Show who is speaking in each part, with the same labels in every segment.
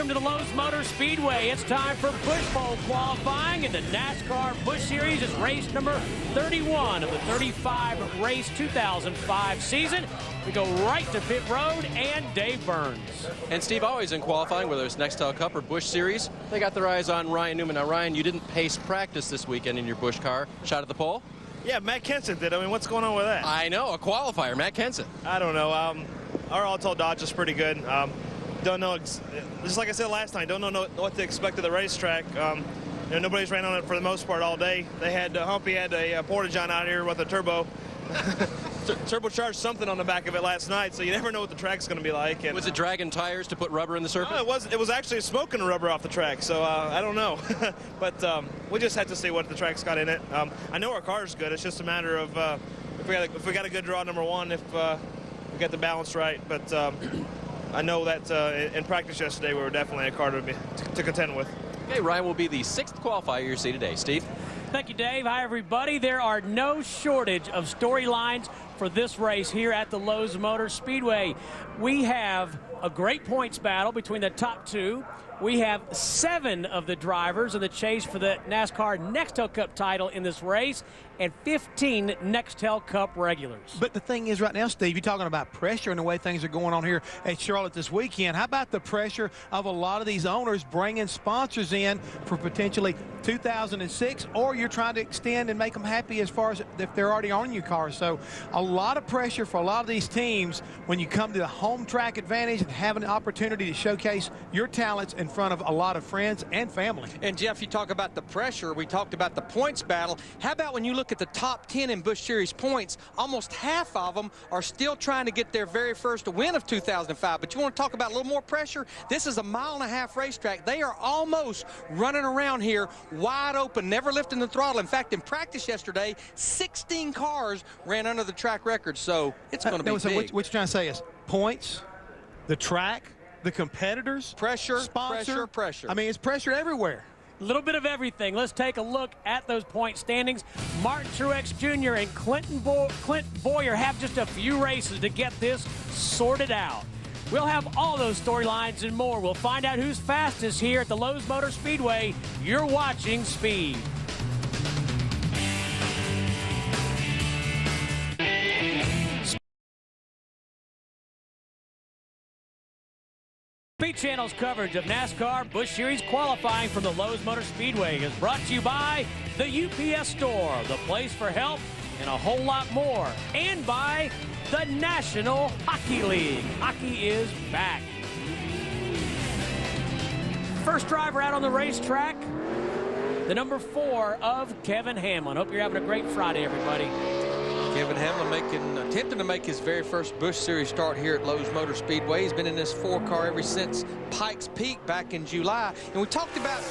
Speaker 1: welcome to the Lowe's Motor Speedway. It's time for Busch Bowl qualifying in the NASCAR Busch Series. It's race number 31 of the 35 race 2005 season. We go right to pit road and Dave Burns.
Speaker 2: And Steve, always in qualifying, whether it's Nextel Cup or Busch Series, they got their eyes on Ryan Newman. Now, Ryan, you didn't pace practice this weekend in your Busch car. Shot at the pole?
Speaker 3: Yeah, Matt Kenseth did. I mean, what's going on with that?
Speaker 2: I know, a qualifier, Matt Kenseth.
Speaker 3: I don't know. Our all-told Dodge is pretty good. Don't know, just like I said last night, don't know what to expect of the racetrack. Nobody's ran on it for the most part all day. They had, Humpy had a Porta-John out here with a turbo. Turbocharged something on the back of it last night, so you never know what the track's going to be like. And
Speaker 2: was it dragging tires to put rubber in the surface?
Speaker 3: No, it was actually smoking rubber off the track, so I don't know. But we just have to see what the track's got in it. I know our car's good. It's just a matter of if we got a good draw number one, if we got the balance right. But I know that in practice yesterday we were definitely a car to contend with.
Speaker 2: Okay, Ryan will be the 6th qualifier you see today. Steve?
Speaker 1: Thank you, Dave. Hi, everybody. There are no shortage of storylines for this race here at the Lowe's Motor Speedway. We have a great points battle between the top two. We have 7 of the drivers in the chase for the NASCAR Nextel Cup title in this race and 15 Nextel Cup regulars.
Speaker 4: But the thing is right now, Steve, you're talking about pressure and the way things are going on here at Charlotte this weekend. How about the pressure of a lot of these owners bringing sponsors in for potentially 2006, or you're trying to extend and make them happy as far as if they're already on your car. So a lot of pressure for a lot of these teams when you come to the home track advantage and have an opportunity to showcase your talents in front of a lot of friends and family.
Speaker 5: And Jeff, you talk about the pressure. We talked about the points battle. How about when you look at the top 10 in Busch Series points, almost half of them are still trying to get their very first win of 2005. But you want to talk about a little more pressure? This is a 1.5 mile racetrack. They are almost running around here wide open, never lifting the throttle. In fact, in practice yesterday, 16 cars ran under the track record. So it's going to be
Speaker 4: so
Speaker 5: big.
Speaker 4: what you're trying to say is points, the track, the competitors,
Speaker 5: pressure,
Speaker 4: sponsor,
Speaker 5: pressure.
Speaker 4: I mean, it's pressure everywhere.
Speaker 1: A little bit of everything. Let's take a look at those point standings. Martin Truex Jr. and Clint Bowyer have just a few races to get this sorted out. We'll have all those storylines and more. We'll find out who's fastest here at the Lowe's Motor Speedway. You're watching Speed. Speed Channel's coverage of NASCAR Busch Series qualifying from the Lowe's Motor Speedway is brought to you by the UPS Store, the place for help and a whole lot more, and by the National Hockey League. Hockey is back. First driver out on the racetrack, the number 4 of Kevin Hamlin. Hope you're having a great Friday, everybody.
Speaker 5: Kevin Hamlin attempting to make his very first Busch Series start here at Lowe's Motor Speedway. He's been in this 4-car ever since Pikes Peak back in July. And we talked about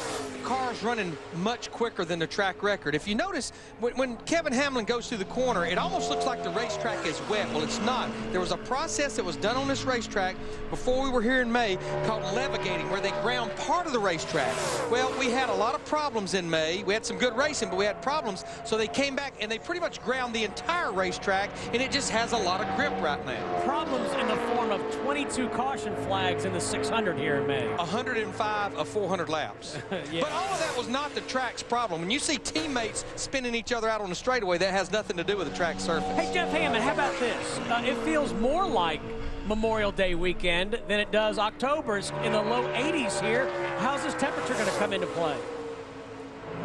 Speaker 5: cars running much quicker than the track record. If you notice, when Kevin Hamlin goes through the corner, it almost looks like the racetrack is wet. Well, it's not. There was a process that was done on this racetrack before we were here in May called levigating, where they ground part of the racetrack. Well, we had a lot of problems in May. We had some good racing, but we had problems. So they came back and they pretty much ground the entire racetrack, and it just has a lot of grip right now.
Speaker 1: Problems in the form of 22 caution flags in the 600 here in May.
Speaker 5: 105 of 400 laps.
Speaker 1: Yeah.
Speaker 5: But all of that was not the track's problem. When you see teammates spinning each other out on the straightaway, that has nothing to do with the track surface.
Speaker 1: Hey, Jeff Hammond, how about this? It feels more like Memorial Day weekend than it does October. It's in the low 80s here. How's this temperature going to come into play?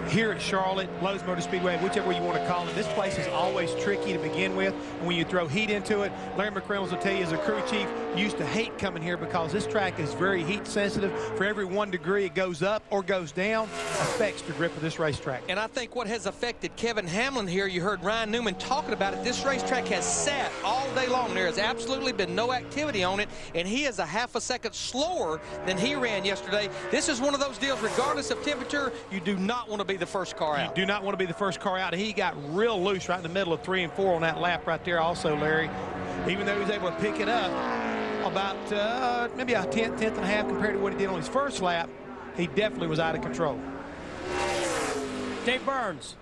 Speaker 4: Here at Charlotte, Lowe's Motor Speedway, whichever you want to call it, this place is always tricky to begin with. And when you throw heat into it, Larry McReynolds will tell you as a crew chief, used to hate coming here because this track is very heat sensitive. For every 1 degree it goes up or goes down, affects the grip of this racetrack.
Speaker 5: And I think what has affected Kevin Hamlin here, you heard Ryan Newman talking about it, this racetrack has sat all day long. There has absolutely been no activity on it, and he is a half a second slower than he ran yesterday. This is one of those deals, regardless of temperature, you do not want to be the first car out.
Speaker 4: You do not want to be the first car out. He got real loose right in the middle of 3 and 4 on that lap right there also, Larry. Even though he was able to pick it up about maybe a tenth and a half compared to what he did on his first lap, he definitely was out of control.
Speaker 1: Dave Burns.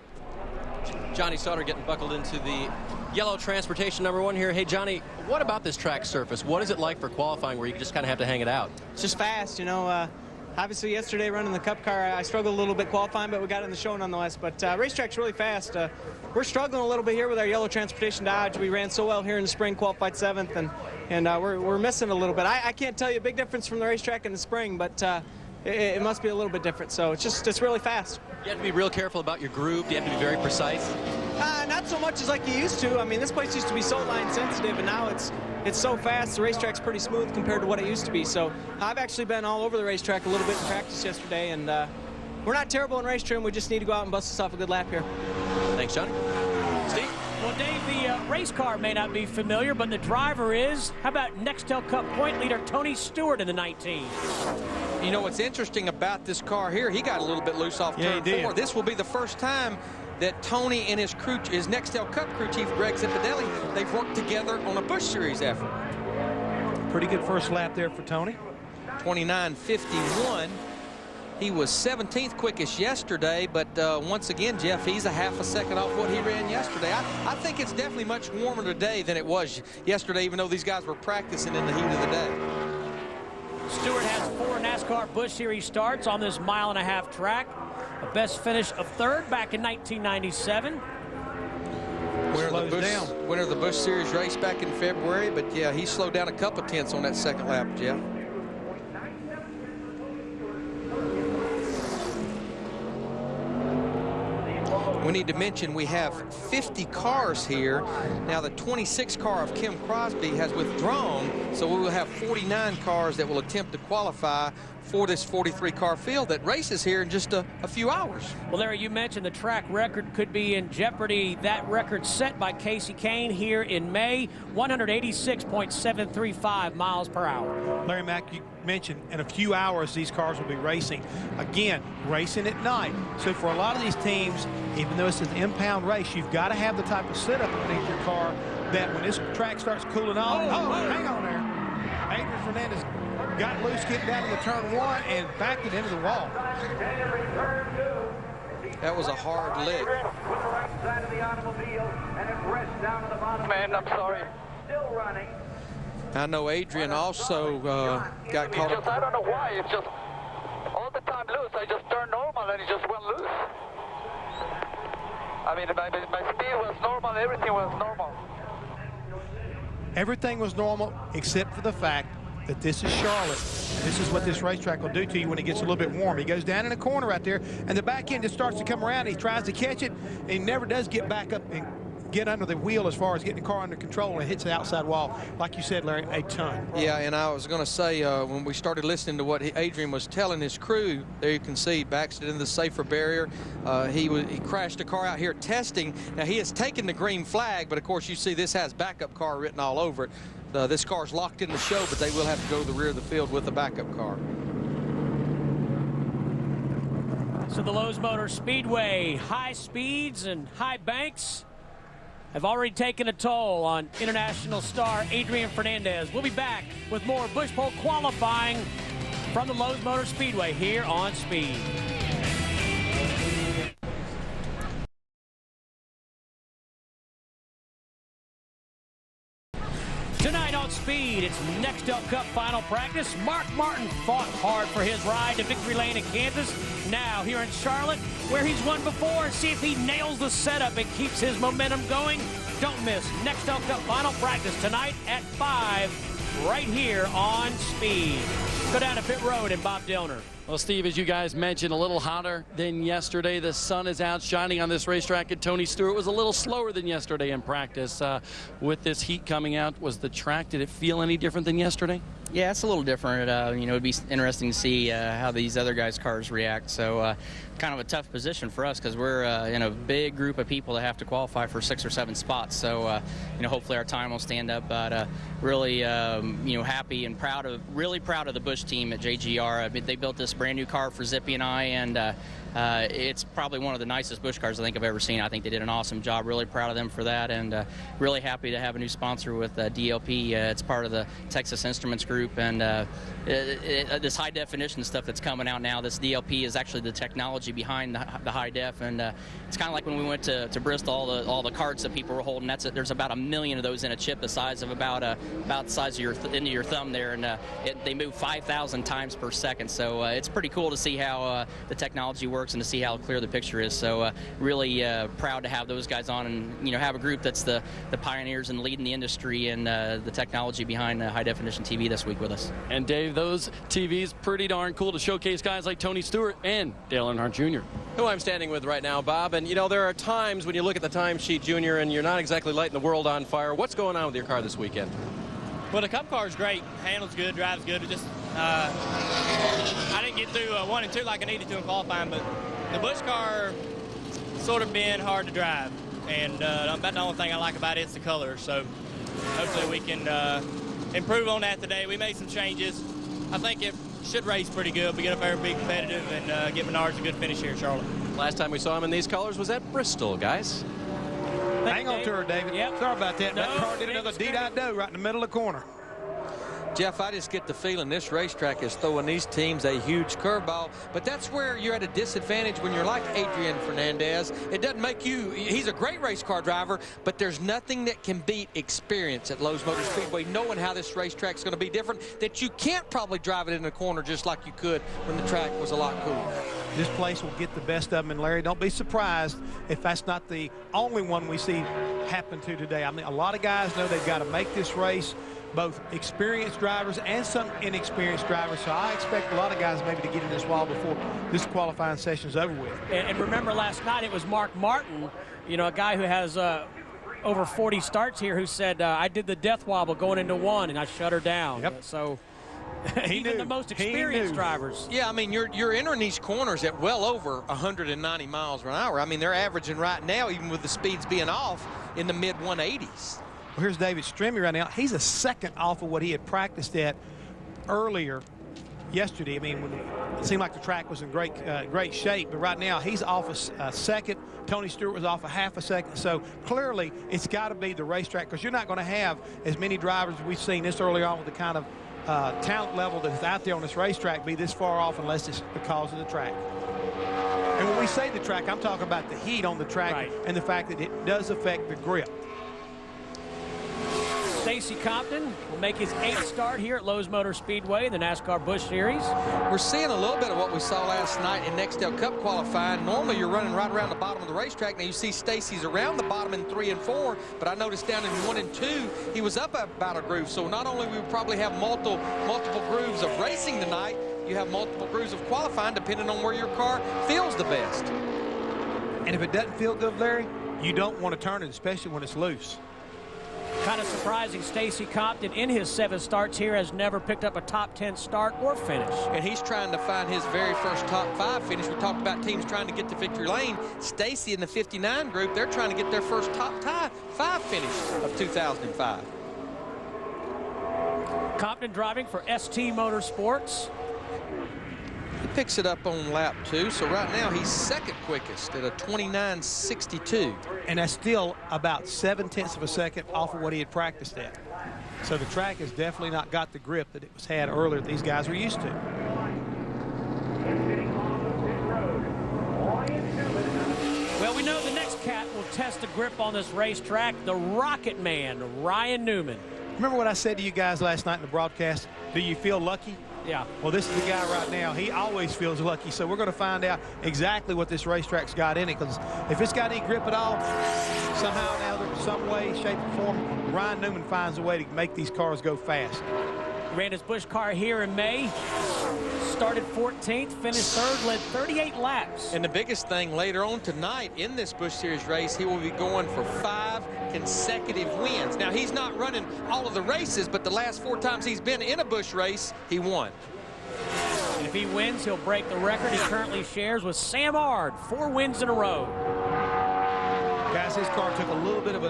Speaker 2: Johnny Sauter getting buckled into the yellow transportation number 1 here. Hey, Johnny, what about this track surface? What is it like for qualifying where you just kind of have to hang it out?
Speaker 6: It's just fast, you know. Obviously, yesterday running the Cup car, I struggled a little bit qualifying, but we got in the show nonetheless. But racetrack's really fast. We're struggling a little bit here with our yellow transportation Dodge. We ran so well here in the spring, qualified 7th, and we're missing a little bit. I can't tell you a big difference from the racetrack in the spring, but it must be a little bit different. So it's really fast.
Speaker 2: You have to be real careful about your groove. You have to be very precise.
Speaker 6: Not so much as like you used to. I mean, this place used to be so line sensitive, and now it's so fast. The racetrack's pretty smooth compared to what it used to be. So I've actually been all over the racetrack a little bit in practice yesterday, and we're not terrible in race trim. We just need to go out and bust us off a good lap here.
Speaker 2: Thanks, Johnny. Steve?
Speaker 1: Well, Dave, the race car may not be familiar, but the driver is. How about Nextel Cup point leader Tony Stewart in the 19?
Speaker 5: You know what's interesting about this car here, he got a little bit loose off turn 4. This will be the first time that Tony and his crew, his Nextel Cup crew chief, Greg Zipadelli, they've worked together on a Busch Series effort.
Speaker 4: Pretty good first lap there for Tony.
Speaker 5: 29.51. He was 17th quickest yesterday, but once again, Jeff, he's a half a second off what he ran yesterday. I think it's definitely much warmer today than it was yesterday, even though these guys were practicing in the heat of the day.
Speaker 1: Stewart has 4 NASCAR Busch Series starts on this mile-and-a-half track. A best finish of 3rd back in 1997.
Speaker 5: Winner of the Busch Series race back in February, but yeah, he slowed down a couple tenths on that second lap, Jeff. We need to mention we have 50 cars here. Now the 26 car of Kim Crosby has withdrawn, so we will have 49 cars that will attempt to qualify for this 43-car field that races here in just a few hours.
Speaker 1: Well, Larry, you mentioned the track record could be in jeopardy. That record set by Casey Kane here in May, 186.735 miles per hour.
Speaker 4: Larry Mack, you mentioned in a few hours these cars will be racing. Again, racing at night. So for a lot of these teams, even though it's an impound race, you've got to have the type of setup underneath your car that when this track starts cooling off, hang on there. Adrian Fernandez got loose getting down to the turn 1 and backed it into the wall.
Speaker 5: That was a hard lick.
Speaker 7: Man, I'm sorry.
Speaker 5: I know Adrian also got caught up.
Speaker 7: I don't know why. It's just all the time loose. I just turned normal and it just went loose. I mean, my speed was normal. Everything was normal.
Speaker 4: Everything was normal except for the fact that this is Charlotte. This is what this racetrack will do to you when it gets a little bit warm. He goes down in a corner right there, and the back end just starts to come around. He tries to catch it, and he never does get back up and get under the wheel as far as getting the car under control, and hits the outside wall, like you said, Larry, a ton.
Speaker 5: Yeah, and I was going to say, when we started listening to what Adrian was telling his crew, there you can see, backs it into the safer barrier. He crashed a car out here testing. Now, he has taken the green flag, but, of course, you see this has backup car written all over it. This car's locked in the show, but they will have to go to the rear of the field with the backup car.
Speaker 1: So the Lowe's Motor Speedway, high speeds and high banks have already taken a toll on international star Adrian Fernandez. We'll be back with more Busch Pole qualifying from the Lowe's Motor Speedway here on Speed. Tonight on Speed, it's Nextel Cup final practice. Mark Martin fought hard for his ride to victory lane in Kansas. Now here in Charlotte, where he's won before, see if he nails the setup and keeps his momentum going. Don't miss Nextel Cup final practice tonight at 5 right here on Speed. Go down to pit road and Bob Dillner.
Speaker 8: Well, Steve, as you guys mentioned, a little hotter than yesterday. The sun is out shining on this racetrack, and Tony Stewart was a little slower than yesterday in practice. With this heat coming out, was the track, did it feel any different than yesterday?
Speaker 9: Yeah, it's a little different. You know, it'd be interesting to see how these other guys' cars react. So kind of a tough position for us because we're in a big group of people that have to qualify for 6 or 7 spots. So, you know, hopefully our time will stand up. But really, you know, happy and really proud of the Busch team at JGR. I mean, they built this brand new car for Zippy and I, and it's probably one of the nicest Busch cars I think I've ever seen. I think they did an awesome job. Really proud of them for that, and really happy to have a new sponsor with DLP. It's part of the Texas Instruments Group, and this high definition stuff that's coming out now, this DLP is actually the technology behind the high def, and it's kind of like when we went to Bristol, all the cards that people were holding. There's about 1 million of those in a chip the size of about the size of your thumb there, and they move 5,000 times per second. So it's pretty cool to see how the technology works and to see how clear the picture is. So really proud to have those guys on, and have a group that's the pioneers and leading the industry and the technology behind high definition TV this week with us.
Speaker 8: And Dave, those TVs pretty darn cool to showcase guys like Tony Stewart and Dale Earnhardt Jr.,
Speaker 2: who I'm standing with right now, Bob. And there are times when you look at the timesheet, Junior, and you're not exactly lighting the world on fire. What's going on with your car this weekend?
Speaker 10: Well, the Cup car is great. Handles good, drives good. It just I didn't get through 1 and 2 like I needed to in qualifying, but the Busch car sort of been hard to drive, and about the only thing I like about it is the color. So hopefully we can improve on that today. We made some changes. I think it should race pretty good. We get up there and be competitive and get Menards a good finish here in Charlotte.
Speaker 2: Last time we saw him in these colors was at Bristol, guys.
Speaker 4: Hang on to her, David.
Speaker 1: Yep.
Speaker 4: Sorry about that.
Speaker 1: No,
Speaker 4: that car did another D-do right in the middle of the corner.
Speaker 5: Jeff, I just get the feeling this racetrack is throwing these teams a huge curveball, but that's where you're at a disadvantage when you're like Adrian Fernandez. It doesn't make you, he's a great race car driver, but there's nothing that can beat experience at Lowe's Motor Speedway, knowing how this racetrack's going to be different, that you can't probably drive it in the corner just like you could when the track was a lot cooler.
Speaker 4: This place will get the best of them, and Larry, don't be surprised if that's not the only one we see happen to today. I mean, a lot of guys know they've got to make this race, both experienced drivers and some inexperienced drivers. So I expect a lot of guys maybe to get in this wall before this qualifying session is over with.
Speaker 1: And remember last night it was Mark Martin, a guy who has over 40 starts here, who said, I did the death wobble going into 1 and I shut her down.
Speaker 4: Yep.
Speaker 1: So even the most experienced drivers.
Speaker 5: Yeah, I mean, you're entering these corners at well over 190 miles an hour. I mean, they're averaging right now, even with the speeds being off, in the mid-180s.
Speaker 4: Well, here's David Stremme right now. He's a second off of what he had practiced at earlier yesterday. I mean, when it seemed like the track was in great shape, but right now he's off a second. Tony Stewart was off a half a second. So clearly it's got to be the racetrack, because you're not going to have as many drivers as we've seen this early on with the kind of talent level that's out there on this racetrack be this far off unless it's because of the track. And when we say the track, I'm talking about the heat on the track and the fact that it does affect the grip.
Speaker 1: Stacy Compton will make his 8th start here at Lowe's Motor Speedway, the NASCAR Busch Series.
Speaker 5: We're seeing a little bit of what we saw last night in Nextel Cup qualifying. Normally you're running right around the bottom of the racetrack. Now you see Stacy's around the bottom in 3 and 4, but I noticed down in 1 and 2 he was up about a groove. So not only we probably have multiple grooves of racing tonight, you have multiple grooves of qualifying depending on where your car feels the best.
Speaker 4: And if it doesn't feel good, Larry, you don't want to turn it, especially when it's loose.
Speaker 1: Kind of surprising, Stacy Compton in his 7 starts here has never picked up a top 10 start or finish.
Speaker 5: And he's trying to find his very first top 5 finish. We talked about teams trying to get to victory lane. Stacy in the 59 group, they're trying to get their first top 5 finish of 2005.
Speaker 1: Compton driving for ST Motorsports.
Speaker 5: He picks it up on lap 2, so right now he's second quickest at a 29.62.
Speaker 4: And that's still about 0.7 of a second off of what he had practiced at. So the track has definitely not got the grip that it was had earlier that these guys were used to.
Speaker 1: Well, we know the next cat will test the grip on this racetrack, the Rocket Man, Ryan Newman.
Speaker 4: Remember what I said to you guys last night in the broadcast? Do you feel lucky?
Speaker 1: Yeah.
Speaker 4: Well, this is the guy right now. He always feels lucky. So we're going to find out exactly what this racetrack's got in it. Because if it's got any grip at all, somehow or another, some way, shape, or form, Ryan Newman finds a way to make these cars go fast.
Speaker 1: Ran his Busch car here in May. Started 14th, finished 3rd, led 38 laps.
Speaker 5: And the biggest thing later on tonight in this Busch Series race, he will be going for 5 consecutive wins. Now, he's not running all of the races, but the last 4 times he's been in a Busch race, he won.
Speaker 1: And if he wins, he'll break the record he currently shares with Sam Ard, 4 wins in a row.
Speaker 4: Guys, his car took a little bit of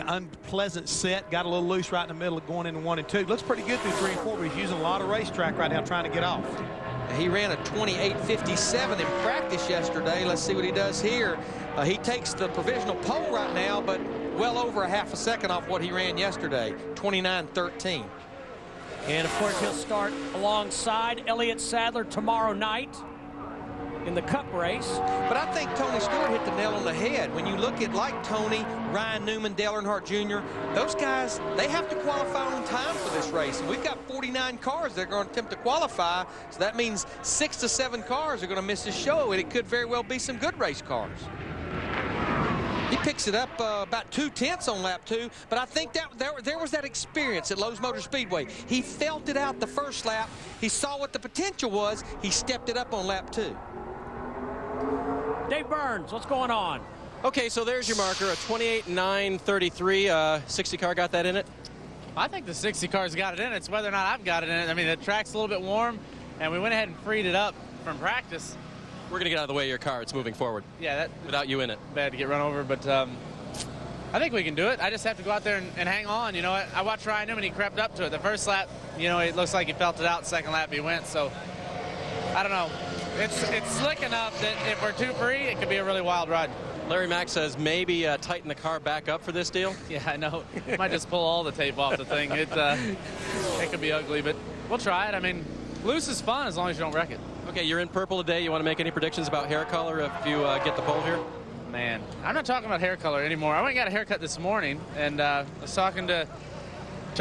Speaker 4: unpleasant set, got a little loose right in the middle of going into 1 and 2. Looks pretty good through 3 and 4, but he's using a lot of racetrack right now trying to get off.
Speaker 5: He ran a 28.57 in practice yesterday. Let's see what he does here. He takes the provisional pole right now, but well over a half a second off what he ran yesterday, 29.13.
Speaker 1: And, of course, he'll start alongside Elliott Sadler tomorrow night in the Cup race.
Speaker 5: But I think Tony Stewart hit the nail on the head. When you look at, like Tony, Ryan Newman, Dale Earnhardt Jr., those guys, they have to qualify on time for this race. And we've got 49 cars that are going to attempt to qualify. So that means 6 to 7 cars are going to miss the show, and it could very well be some good race cars. He picks it up about 2/10 on lap 2, but I think that there was that experience at Lowe's Motor Speedway. He felt it out the first lap. He saw what the potential was. He stepped it up on lap 2.
Speaker 1: Dave Burns, what's going on?
Speaker 2: Okay, so there's your marker, a 28.933. 60 car got that in it?
Speaker 11: I think the 60 car's got it in it. It's whether or not I've got it in it. I mean, the track's a little bit warm, and we went ahead and freed it up from practice.
Speaker 2: We're going to get out of the way of your car. It's moving forward.
Speaker 11: Yeah, that
Speaker 2: without you in it.
Speaker 11: Bad to get run over, but I think we can do it. I just have to go out there and hang on. You know, I watched Ryan Newman. He crept up to it. The first lap, you know, it looks like he felt it out. Second lap, he went. So, I don't know. It's slick enough that if we're too free, it could be a really wild ride.
Speaker 2: Larry Mack says maybe tighten the car back up for this deal.
Speaker 11: Yeah, I know. Might just pull all the tape off the thing. It could be ugly, but we'll try it. I mean, loose is fun as long as you don't wreck it.
Speaker 2: Okay, you're in purple today. You want to make any predictions about hair color if you get the pole here?
Speaker 11: Man, I'm not talking about hair color anymore. I went and got a haircut this morning, and I was talking to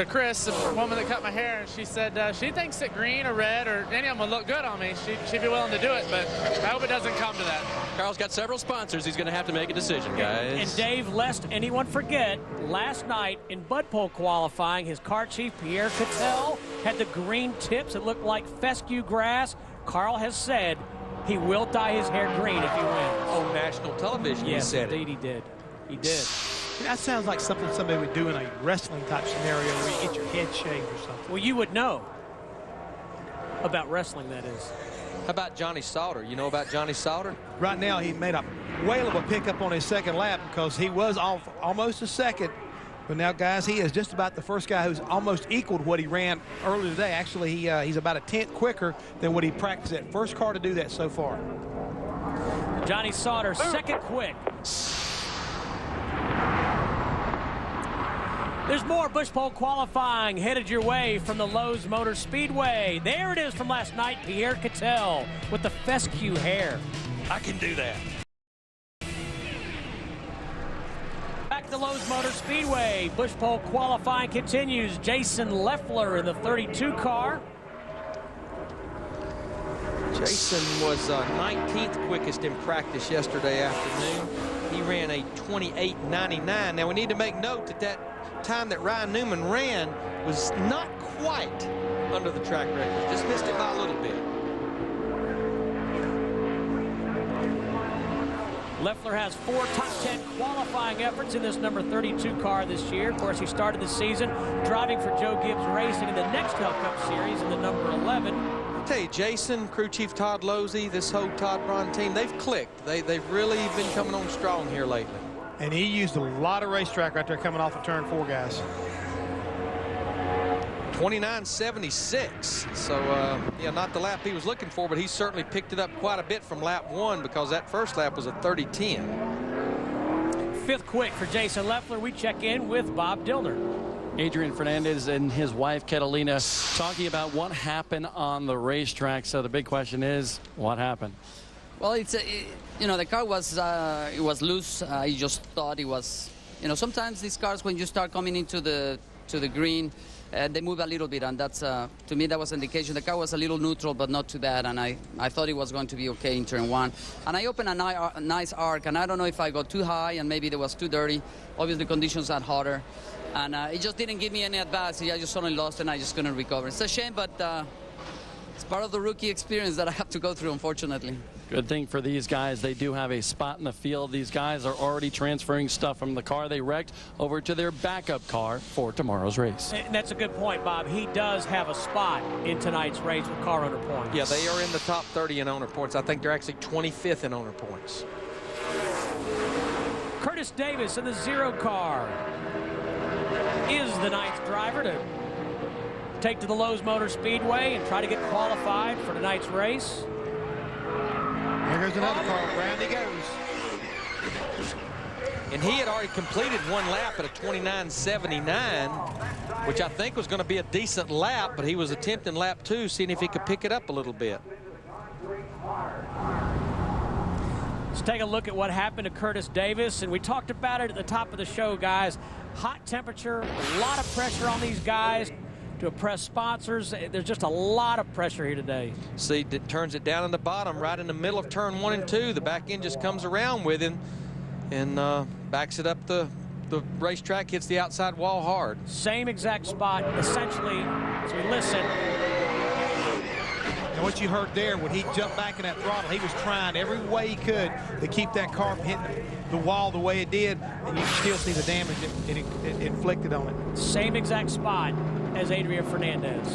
Speaker 11: Chris, the woman that cut my hair, and she said she thinks that green or red or any of them would look good on me. She'd be willing to do it, but I hope it doesn't come to that.
Speaker 2: Carl's got several sponsors. He's going to have to make a decision, guys.
Speaker 1: And Dave, lest anyone forget, last night in Bud Pole qualifying, his car chief, Pierre Cattell, had the green tips. It looked like fescue grass. Carl has said he will dye his hair green if he wins.
Speaker 5: On national television,
Speaker 1: yes,
Speaker 5: he said
Speaker 1: indeed he did. He did.
Speaker 4: That sounds like something somebody would do in a wrestling type scenario where you get your head shaved or something.
Speaker 1: Well, you would know about wrestling, that is.
Speaker 5: How about Johnny Sauter? You know about Johnny Sauter?
Speaker 4: Right now, he made a whale of a pickup on his second lap because he was off almost a second. But now, guys, he is just about the first guy who's almost equaled what he ran earlier today. Actually, he's about a 10th quicker than what he practiced at. First car to do that so far.
Speaker 1: Johnny Sauter, second quick. There's more Busch Pole qualifying headed your way from the Lowe's Motor Speedway. There it is from last night, Pierre Cattell with the fescue hair.
Speaker 2: I can do that.
Speaker 1: Back to Lowe's Motor Speedway. Busch Pole qualifying continues. Jason Leffler in the 32 car.
Speaker 5: Jason was 19th quickest in practice yesterday afternoon. He ran a 28.99. Now we need to make note that that time that Ryan Newman ran was not quite under the track record. Just missed it by a little bit.
Speaker 1: Leffler has 4 top 10 qualifying efforts in this number 32 car this year. Of course, he started the season driving for Joe Gibbs Racing in the Nextel Cup Series in the number 11.
Speaker 5: I'll tell you, Jason, crew chief Todd Losey, this whole Todd Braun team, they've clicked. They've really been coming on strong here lately.
Speaker 4: And he used a lot of racetrack right there coming off of turn 4, guys.
Speaker 5: 29.76. So, yeah, not the lap he was looking for, but he certainly picked it up quite a bit from lap 1 because that first lap was a 30.10.
Speaker 1: 5th quick for Jason Leffler. We check in with Bob Dillner.
Speaker 8: Adrian Fernandez and his wife, Catalina, talking about what happened on the racetrack. So the big question is, what happened?
Speaker 12: Well, you know, the car was it was loose. I just thought it was, you know, sometimes these cars when you start coming into the green, they move a little bit, and that's to me that was an indication. The car was a little neutral, but not too bad, and I thought it was going to be okay in turn 1. And I opened a nice arc, and I don't know if I got too high and maybe it was too dirty. Obviously, conditions are hotter, and it just didn't give me any advice. I just suddenly lost, and I just couldn't recover. It's a shame, but it's part of the rookie experience that I have to go through, unfortunately.
Speaker 8: Good thing for these guys, they do have a spot in the field. These guys are already transferring stuff from the car they wrecked over to their backup car for tomorrow's race.
Speaker 1: And that's a good point, Bob. He does have a spot in tonight's race with car owner points.
Speaker 5: Yeah, they are in the top 30 in owner points. I think they're actually 25th in owner points.
Speaker 1: Curtis Davis in the 0 car is the 9th driver to take to the Lowe's Motor Speedway and try to get qualified for tonight's race.
Speaker 4: Here goes another car. Round he goes.
Speaker 5: And he had already completed one lap at a 29.79, which I think was going to be a decent lap, but he was attempting lap 2, seeing if he could pick it up a little bit.
Speaker 1: Let's take a look at what happened to Curtis Davis, and we talked about it at the top of the show, guys. Hot temperature, a lot of pressure on these guys to impress sponsors. There's just a lot of pressure here today.
Speaker 5: See, it turns it down in the bottom, right in the middle of turn 1 and 2. The back end just comes around with him and backs it up the racetrack, hits the outside wall hard.
Speaker 1: Same exact spot, essentially, as we listen.
Speaker 4: And what you heard there, when he jumped back in that throttle, he was trying every way he could to keep that car from hitting the wall the way it did, and you can still see the damage it inflicted on it.
Speaker 1: Same exact spot as Adrian Fernandez.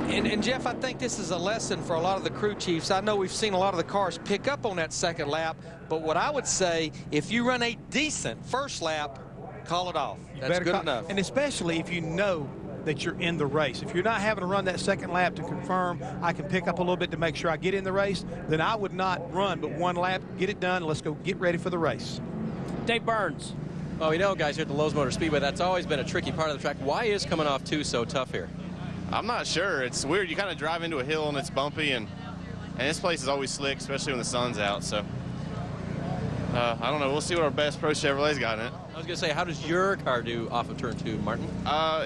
Speaker 5: And Jeff, I think this is a lesson for a lot of the crew chiefs. I know we've seen a lot of the cars pick up on that second lap, but what I would say, if you run a decent first lap, call it off. That's good enough.
Speaker 4: And especially if you know that you're in the race. If you're not having to run that second lap to confirm I can pick up a little bit to make sure I get in the race, then I would not run but one lap, get it done, let's go get ready for the race.
Speaker 1: Dave Burns.
Speaker 2: Well, we know, guys, here at the Lowe's Motor Speedway, that's always been a tricky part of the track. Why is coming off 2 so tough here?
Speaker 13: I'm not sure. It's weird. You kind of drive into a hill and it's bumpy, and this place is always slick, especially when the sun's out. So I don't know. We'll see what our best Pro Chevrolet's got in it.
Speaker 2: I was going to say, how does your car do off of turn 2, Martin?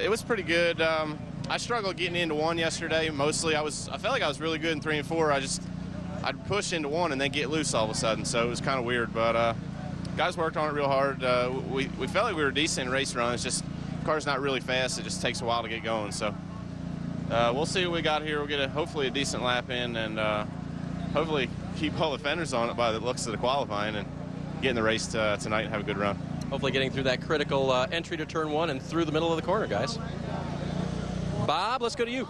Speaker 13: It was pretty good. I struggled getting into 1 yesterday. Mostly, I felt like I was really good in 3 and 4. I'd push into 1 and then get loose all of a sudden. So it was kind of weird. But guys worked on it real hard. We felt like we were decent in race run. It's just the car's not really fast. It just takes a while to get going. So we'll see what we got here. We'll get hopefully a decent lap in, and hopefully keep all the fenders on it by the looks of the qualifying and get in the race tonight and have a good run.
Speaker 2: Hopefully getting through that critical entry to turn 1 and through the middle of the corner, guys. Bob, let's go to you.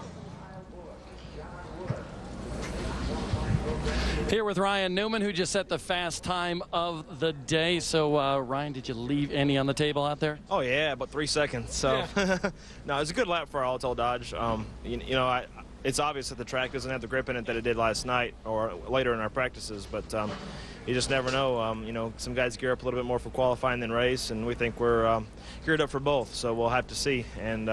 Speaker 8: Here with Ryan Newman, who just set the fast time of the day. So, Ryan, did you leave any on the table out there?
Speaker 3: Oh, yeah, about 3 seconds. So, yeah. No, it was a good lap for All-Told Dodge. You know, it's obvious that the track doesn't have the grip in it that it did last night or later in our practices, but you just never know. You know, some guys gear up a little bit more for qualifying than race, and we think we're geared up for both, so we'll have to see. And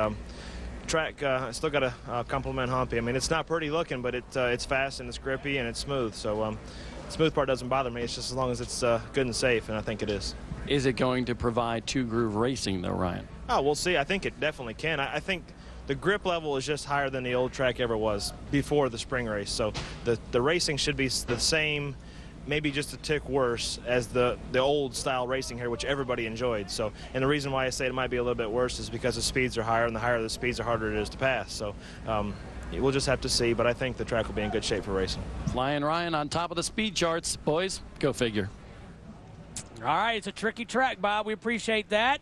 Speaker 3: track, still got to compliment Humpy. I mean, it's not pretty looking, but it's fast and it's grippy and it's smooth. So the smooth part doesn't bother me. It's just as long as it's good and safe, and I think it is.
Speaker 8: Is it going to provide two-groove racing, though, Ryan?
Speaker 3: Oh, we'll see. I think it definitely can. I think the grip level is just higher than the old track ever was before the spring race. So the racing should be the same, maybe just a tick worse as the old style racing here, which everybody enjoyed. So, and the reason why I say it might be a little bit worse is because the speeds are higher, and the higher the speeds, the harder it is to pass. So we'll just have to see, but I think the track will be in good shape for racing.
Speaker 8: Flying Ryan on top of the speed charts. Boys, go figure.
Speaker 1: All right, it's a tricky track, Bob. We appreciate that.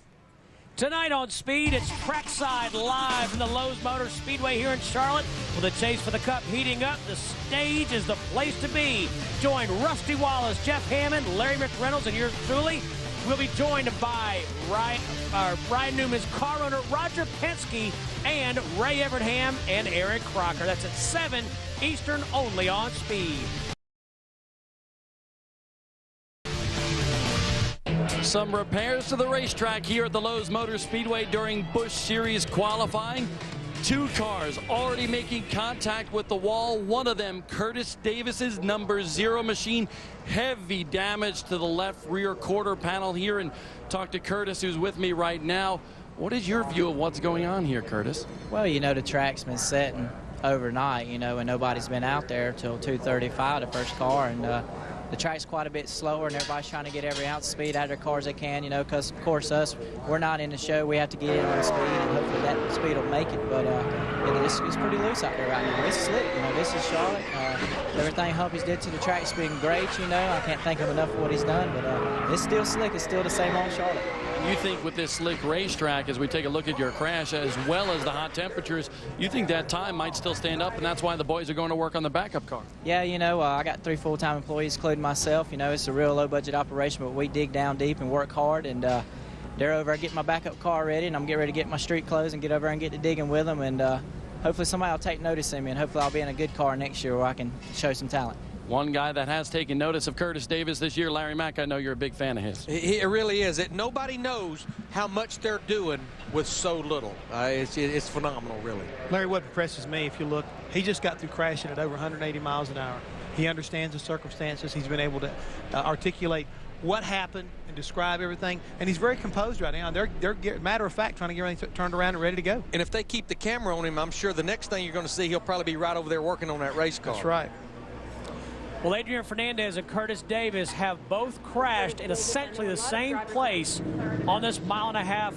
Speaker 1: Tonight on Speed, it's trackside live from the Lowe's Motor Speedway here in Charlotte. With the chase for the Cup heating up, the stage is the place to be. Join Rusty Wallace, Jeff Hammond, Larry McReynolds, and yours truly. We'll be joined by Ryan Newman's car owner, Roger Penske, and Ray Evernham and Eric Crocker. That's at 7 Eastern, only on Speed.
Speaker 8: Some repairs to the racetrack here at the Lowe's Motor Speedway during Busch Series qualifying. 2 cars already making contact with the wall. One of them, Curtis Davis's number 0 machine. Heavy damage to the left rear quarter panel here. And talk to Curtis, who's with me right now. What is your view of what's going on here, Curtis?
Speaker 14: Well, you know, the track's been setting overnight, you know, and nobody's been out there till 2:35, the first car. And the track's quite a bit slower, and everybody's trying to get every ounce of speed out of their cars they can, you know, because, of course, we're not in the show. We have to get in on speed, and hopefully that speed will make it. But it's pretty loose out there right now. It's slick. You know, this is Charlotte. Everything Humpy's did to the track's been great, you know. I can't think of enough of what he's done, but it's still slick. It's still the same old Charlotte.
Speaker 8: You think with this slick racetrack, as we take a look at your crash, as well as the hot temperatures, you think that time might still stand up, and that's why the boys are going to work on the backup car?
Speaker 14: Yeah, you know, I got 3 full-time employees, including myself. You know, it's a real low-budget operation, but we dig down deep and work hard, and they're over there getting my backup car ready, and I'm getting ready to get my street clothes and get over and get to digging with them, and hopefully somebody will take notice of me, and hopefully I'll be in a good car next year where I can show some talent.
Speaker 8: One guy that has taken notice of Curtis Davis this year, Larry Mack, I know you're a big fan of his.
Speaker 5: It really is. Nobody knows how much they're doing with so little. It's phenomenal, really.
Speaker 4: Larry, what impresses me, if you look, he just got through crashing at over 180 miles an hour. He understands the circumstances. He's been able to articulate what happened and describe everything, and he's very composed right now. They're matter of fact trying to get everything turned around and ready to go.
Speaker 5: And if they keep the camera on him, I'm sure the next thing you're going to see, he'll probably be right over there working on that race car.
Speaker 4: That's right.
Speaker 1: Well, Adrian Fernandez and Curtis Davis have both crashed in essentially the same place on this 1.5-mile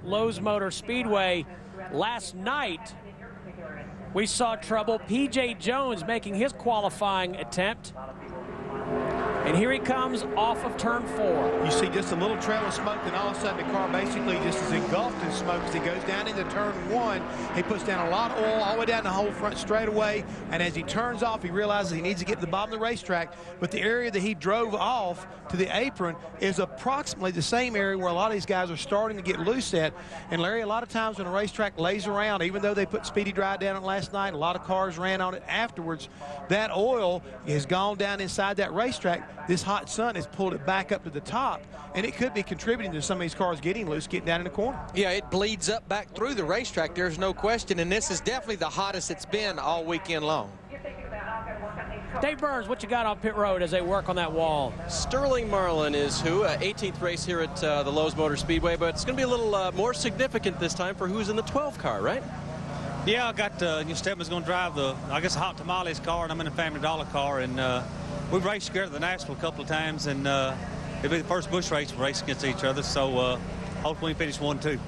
Speaker 1: Lowe's Motor Speedway. Last night, we saw trouble. P.J. Jones making his qualifying attempt. And here he comes off of turn 4.
Speaker 4: You see just a little trail of smoke, and all of a sudden the car basically just is engulfed in smoke as he goes down into turn 1. He puts down a lot of oil all the way down the whole front straightaway, and as he turns off, he realizes he needs to get to the bottom of the racetrack. But the area that he drove off to the apron is approximately the same area where a lot of these guys are starting to get loose at. And Larry, a lot of times when a racetrack lays around, even though they put Speedy Dry down on it last night, a lot of cars ran on it afterwards, that oil has gone down inside that racetrack. This hot sun has pulled it back up to the top, and it could be contributing to some of these cars getting loose, getting down in the corner.
Speaker 5: Yeah, it bleeds up back through the racetrack. There's no question, and this is definitely the hottest it's been all weekend long.
Speaker 1: Dave Burns, what you got on pit road as they work on that wall?
Speaker 2: Sterling Marlin is who? 18th race here at the Lowe's Motor Speedway, but it's going to be a little more significant this time for who's in the 12 car, right?
Speaker 15: Yeah, I got Stedman's going to drive the, I guess, a Hot Tamales car, and I'm in a Family Dollar car, and we've raced together at the Nashville a couple of times, and it'll be the first Busch race we race against each other, so hopefully we finish 1-2.
Speaker 2: You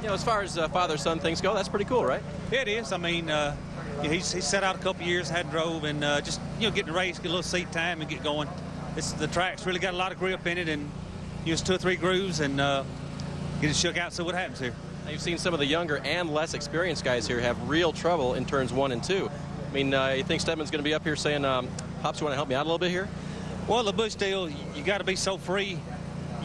Speaker 2: know, as far as father-son things go, that's pretty cool, right?
Speaker 15: Yeah, it is. I mean, he's set out a couple of years, had drove, and just, getting the race, get a little seat time and get going. The track's really got a lot of grip in it, and use 2 or 3 grooves and get it shook out and see what happens here.
Speaker 2: Now, you've seen some of the younger and less experienced guys here have real trouble in turns 1 and 2. I mean, you think Stedman's going to be up here saying, Pops, you want to help me out a little bit here?
Speaker 15: Well, the Busch deal, you got to be so free,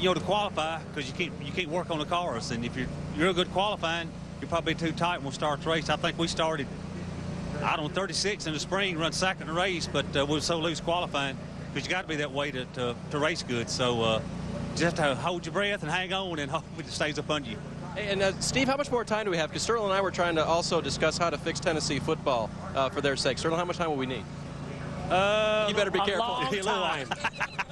Speaker 15: to qualify, because you can't work on the cars. And if you're real good qualifying, you're probably too tight when we start the race. I think we started, 36 in the spring, run second in the race, but we were so loose qualifying, because you got to be that way to race good. So you just have to hold your breath and hang on and hope it stays up under you.
Speaker 2: And Steve, how much more time do we have? Because Sterling and I were trying to also discuss how to fix Tennessee football for their sake. Sterling, how much time will we need? You better be careful.
Speaker 1: Long time.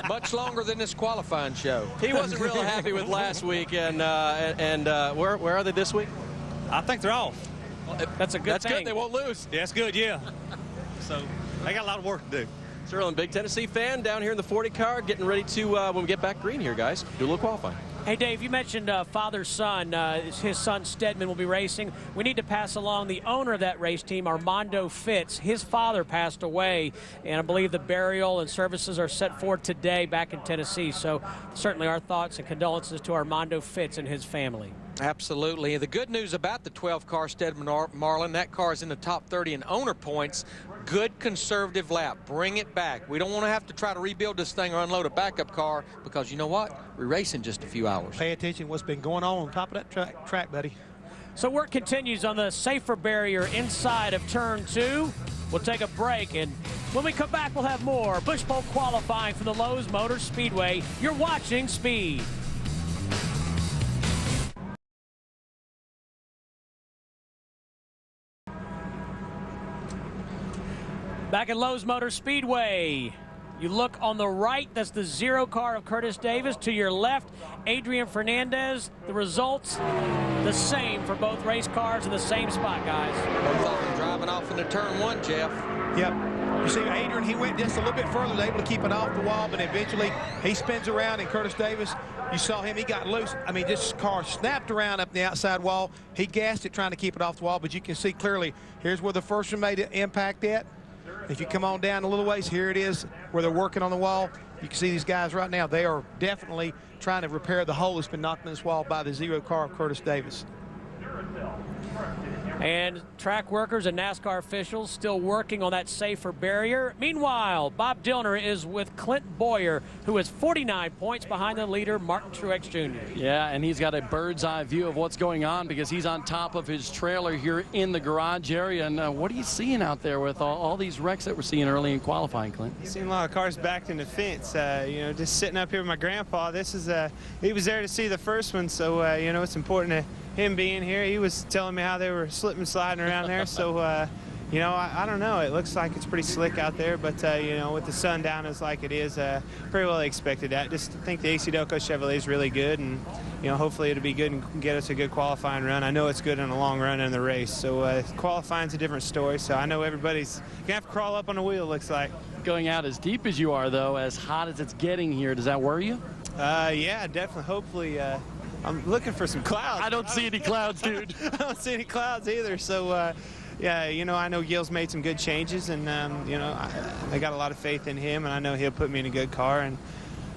Speaker 5: Much longer than this qualifying show.
Speaker 2: He wasn't real happy with last week, and where are they this week?
Speaker 15: I think they're off.
Speaker 1: That's a good
Speaker 2: That's
Speaker 1: thing.
Speaker 2: good. They won't lose.
Speaker 15: Yeah, that's good, yeah. So they got a lot of work to do.
Speaker 2: Sterling, big Tennessee fan down here in the 40 car, getting ready to, when we get back green here, guys, do a little qualifying.
Speaker 1: Hey, Dave, you mentioned father-son. His son, Stedman, will be racing. We need to pass along the owner of that race team, Armando Fitz. His father passed away, and I believe the burial and services are set for today back in Tennessee. So certainly our thoughts and condolences to Armando Fitz and his family.
Speaker 5: Absolutely. The good news about the 12-car Stedman Marlin, that car is in the top 30 in owner points. Good conservative lap. Bring it back. We don't want to have to try to rebuild this thing or unload a backup car, because you know what? We race in just a few hours.
Speaker 4: Pay attention to what's been going on top of that track, buddy.
Speaker 1: So work continues on the safer barrier inside of turn 2. We'll take a break, and when we come back, we'll have more Busch Bowl qualifying from the Lowe's Motor Speedway. You're watching Speed. Back at Lowe's Motor Speedway, you look on the right, that's the 0 car of Curtis Davis. To your left, Adrian Fernandez. The results, the same for both race cars in the same spot, guys.
Speaker 5: Both of them driving off into turn 1, Jeff.
Speaker 4: Yep. You see, Adrian, he went just a little bit further, was able to keep it off the wall, but eventually he spins around, and Curtis Davis, you saw him, he got loose. I mean, this car snapped around up the outside wall. He gassed it trying to keep it off the wall, but you can see clearly, here's where the first one made an impact at. If you come on down a little ways, here it is where they're working on the wall. You can see these guys right now. They are definitely trying to repair the hole that's been knocked in this wall by the 0 car of Curtis Davis.
Speaker 1: And track workers and NASCAR officials still working on that safer barrier. Meanwhile, Bob Dillner is with Clint Bowyer, who is 49 points behind the leader, Martin Truex Jr.
Speaker 8: Yeah, and he's got a bird's eye view of what's going on because he's on top of his trailer here in the garage area. And what are you seeing out there with all these wrecks that we're seeing early in qualifying, Clint?
Speaker 6: Seen a lot of cars backed in the fence. You know, just sitting up here with my grandpa. This is he was there to see the first one, so you know, it's important to him being here. He was telling me how they were slipping and sliding around there. So you know, I don't know. It looks like it's pretty slick out there, but you know, with the sun down as like it is, pretty well expected that. Just think the AC Delco Chevrolet is really good, and you know, hopefully it'll be good and get us a good qualifying run. I know it's good in the long run in the race. So qualifying's a different story. So I know everybody's gonna have to crawl up on the wheel. Looks like
Speaker 8: going out as deep as you are, though, as hot as it's getting here. Does that worry you?
Speaker 6: Yeah, definitely. Hopefully. I'm looking for some clouds.
Speaker 8: I don't see any clouds, dude.
Speaker 6: I don't see any clouds either. So. Yeah, you know, I know Gil's made some good changes, and, you know, I got a lot of faith in him, and I know he'll put me in a good car, and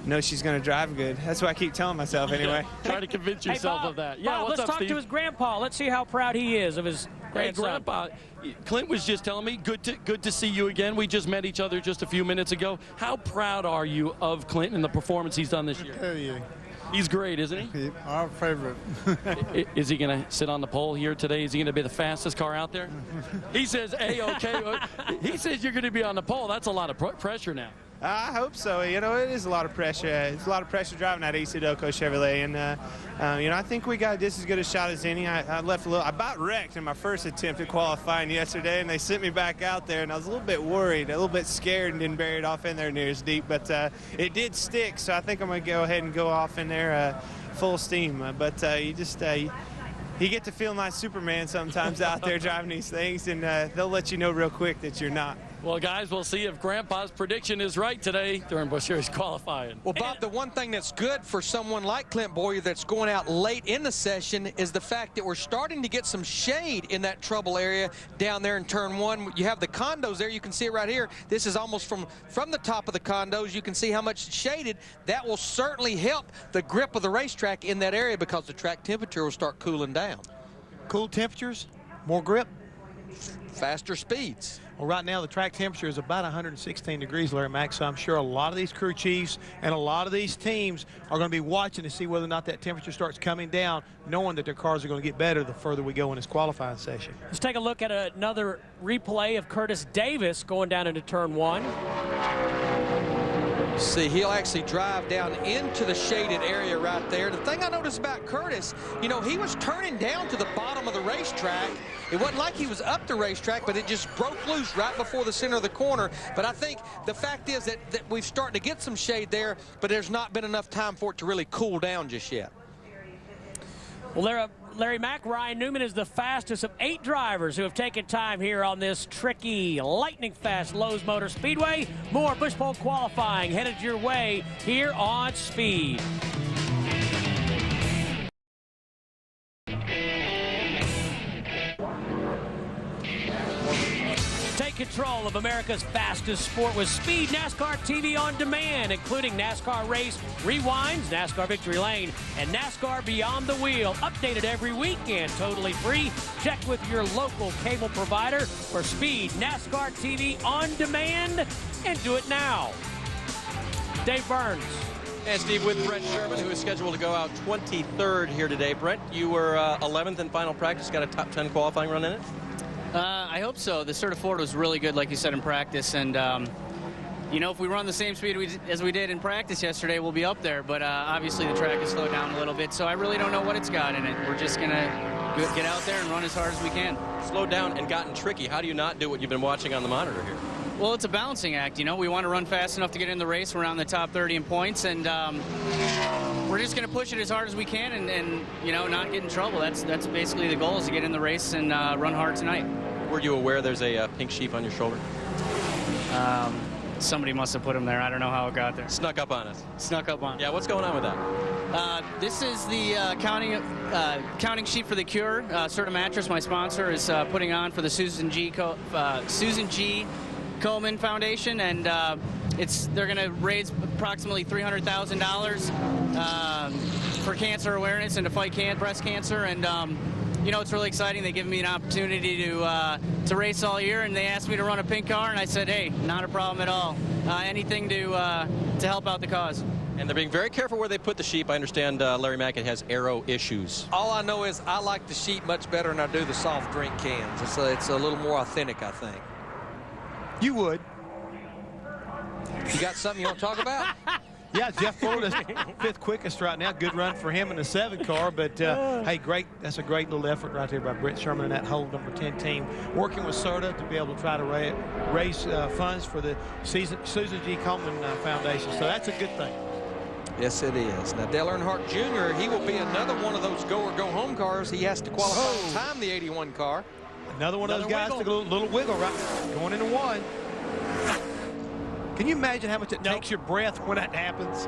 Speaker 6: I know she's going to drive good. That's what I keep telling myself anyway.
Speaker 8: Try to convince yourself of that. Yeah,
Speaker 1: Bob,
Speaker 8: what's
Speaker 1: let's
Speaker 8: up,
Speaker 1: talk
Speaker 8: Steve?
Speaker 1: to his grandpa. Let's see how proud he is of his grandson.
Speaker 8: Hey, Grandpa, Clint was just telling me, good to see you again. We just met each other just a few minutes ago. How proud are you of Clint and the performance he's done this year?
Speaker 16: Tell you.
Speaker 8: He's great, isn't he?
Speaker 16: Our favorite.
Speaker 8: Is he going to sit on the pole here today? Is he going to be the fastest car out there? He says, A-OK. He says you're going to be on the pole. That's a lot of pressure now.
Speaker 6: I hope so. You know, it is a lot of pressure. It's a lot of pressure driving that AC Delco Chevrolet, and you know, I think we got just as good a shot as any. I left a little. I about wrecked in my first attempt at qualifying yesterday, and they sent me back out there, and I was a little bit worried, a little bit scared, and didn't bury it off in there near as deep. But it did stick, so I think I'm going to go ahead and go off in there full steam. But you just you get to feel like Superman sometimes out there driving these things, and they'll let you know real quick that you're not.
Speaker 8: Well, guys, we'll see if Grandpa's prediction is right today during Busch Series qualifying.
Speaker 5: Well, Bob, the one thing that's good for someone like Clint Bowyer that's going out late in the session is the fact that we're starting to get some shade in that trouble area down there in turn one. You have the condos there. You can see it right here. This is almost from the top of the condos. You can see how much it's shaded. That will certainly help the grip of the racetrack in that area because the track temperature will start cooling down.
Speaker 4: Cool temperatures, more grip,
Speaker 5: faster speeds.
Speaker 4: Well, right now the track temperature is about 116 degrees, Larry Mack, so I'm sure a lot of these crew chiefs and a lot of these teams are going to be watching to see whether or not that temperature starts coming down, knowing that their cars are going to get better the further we go in this qualifying session.
Speaker 1: Let's take a look at another replay of Curtis Davis going down into turn one.
Speaker 5: See, he'll actually drive down into the shaded area right there. The thing I noticed about Curtis, you know, he was turning down to the bottom of the racetrack. It wasn't like he was up the racetrack, but it just broke loose right before the center of the corner. But I think the fact is that we've started to get some shade there, but there's not been enough time for it to really cool down just yet.
Speaker 1: Well, Larry Mack, Ryan Newman is the fastest of 8 drivers who have taken time here on this tricky, lightning-fast Lowe's Motor Speedway. More Busch Pole qualifying headed your way here on Speed. Take control of America's fastest sport with Speed NASCAR TV on demand, including NASCAR Race Rewinds, NASCAR Victory Lane, and NASCAR Beyond the Wheel. Updated every week and totally free. Check with your local cable provider for Speed NASCAR TV on demand, and do it now. Dave Burns.
Speaker 2: And Steve, with Brent Sherman, who is scheduled to go out 23rd here today. Brent, you were 11th in final practice, got a top 10 qualifying run in it?
Speaker 9: I hope so. The Certa Ford was really good, like you said, in practice. And, you know, if we run the same speed as we did in practice yesterday, we'll be up there. But obviously the track has slowed down a little bit, so I really don't know what it's got in it. We're just going to get out there and run as hard as we can.
Speaker 2: Slowed down and gotten tricky. How do you not do what you've been watching on the monitor here?
Speaker 9: Well, it's a balancing act. You know, we want to run fast enough to get in the race around the top 30 in points, and we're just going to push it as hard as we can and you know, not get in trouble. That's basically the goal, is to get in the race and run hard tonight.
Speaker 2: Were you aware there's a pink sheep on your shoulder?
Speaker 9: Somebody must have put him there. I don't know how it got there.
Speaker 2: Snuck up on us.
Speaker 9: Snuck up on.
Speaker 2: Yeah, what's going on with that?
Speaker 9: This is the counting sheet for the Cure. Certa Mattress, my sponsor, is putting on for the Susan G. Komen Foundation, and they're going to raise approximately $300,000 for cancer awareness and to fight breast cancer. And you know, it's really exciting. They give me an opportunity to race all year, and they asked me to run a pink car, and I said, hey, not a problem at all. Anything to help out the cause.
Speaker 2: And they're being very careful where they put the sheep. I understand Larry Mackett has aero issues.
Speaker 5: All I know is I like the sheep much better than I do the soft drink cans. It's a little more authentic, I think.
Speaker 4: You would.
Speaker 5: You got something you want to talk about?
Speaker 4: Yeah, Jeff Florida's 5th quickest right now. Good run for him in the 7 car, but hey, great. That's a great little effort right there by Brett Sherman and that whole number 10 team, working with SERTA to be able to try to raise funds for the Susan G. Komen Foundation. So that's a good thing.
Speaker 5: Yes, it is. Now, Dale Earnhardt Jr., he will be another one of those go or go home cars. He has to qualify to time the 81 car.
Speaker 4: Another one of those guys took a little wiggle right going into 1. Can you imagine how much it takes your breath when that happens?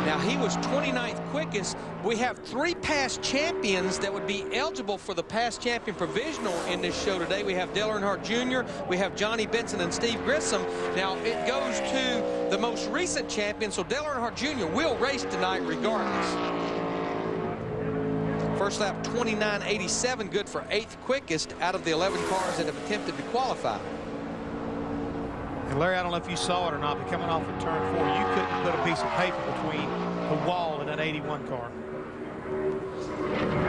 Speaker 5: Now, he was 29th quickest. We have 3 past champions that would be eligible for the past champion provisional in this show today. We have Dale Earnhardt Jr., we have Johnny Benson and Steve Grissom. Now, it goes to the most recent champion, so Dale Earnhardt Jr. will race tonight regardless. First lap, 29.87, good for 8th quickest out of the 11 cars that have attempted to qualify.
Speaker 4: And Larry, I don't know if you saw it or not, but coming off of turn 4, you couldn't put a piece of paper between the wall and that 81 car.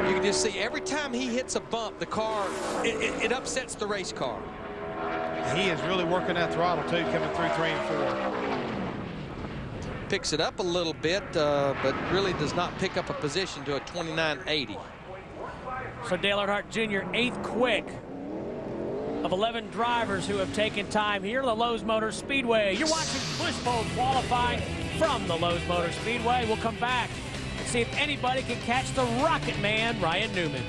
Speaker 5: You can just see every time he hits a bump, the car, it upsets the race car.
Speaker 4: He is really working that throttle, too, coming through 3 and 4.
Speaker 5: Picks it up a little bit, but really does not pick up a position to a 29.80.
Speaker 1: So Dale Earnhardt Jr., 8th quick of 11 drivers who have taken time here at the Lowe's Motor Speedway. You're watching Busch Bowl qualifying from the Lowe's Motor Speedway. We'll come back and see if anybody can catch the Rocket Man, Ryan Newman.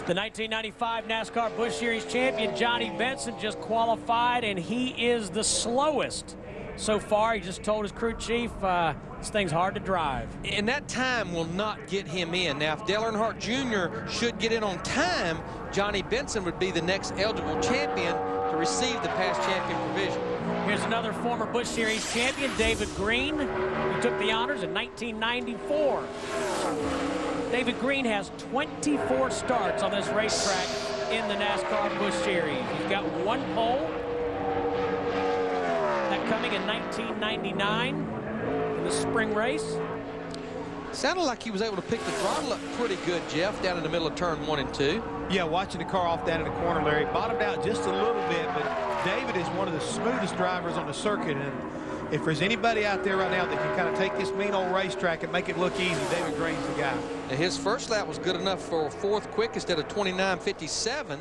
Speaker 1: The 1995 NASCAR Busch Series champion Johnny Benson just qualified, and he is the slowest so far. He just told his crew chief this thing's hard to drive.
Speaker 5: And that time will not get him in. Now, if Dale Earnhardt Jr. should get in on time, Johnny Benson would be the next eligible champion to receive the past champion provision.
Speaker 1: Here's another former Busch Series champion, David Green, who took the honors in 1994. David Green has 24 starts on this racetrack in the NASCAR Busch Series. He's got 1 pole. That coming in 1999 in the spring race.
Speaker 5: Sounded like he was able to pick the throttle up pretty good, Jeff, down in the middle of turn 1 and 2.
Speaker 4: Yeah, watching the car off down in the corner, Larry. Bottomed out just a little bit, but David is one of the smoothest drivers on the circuit. And if there's anybody out there right now that can kind of take this mean old racetrack and make it look easy, David Green's the guy.
Speaker 5: Now, his first lap was good enough for 4th quickest at a 29.57.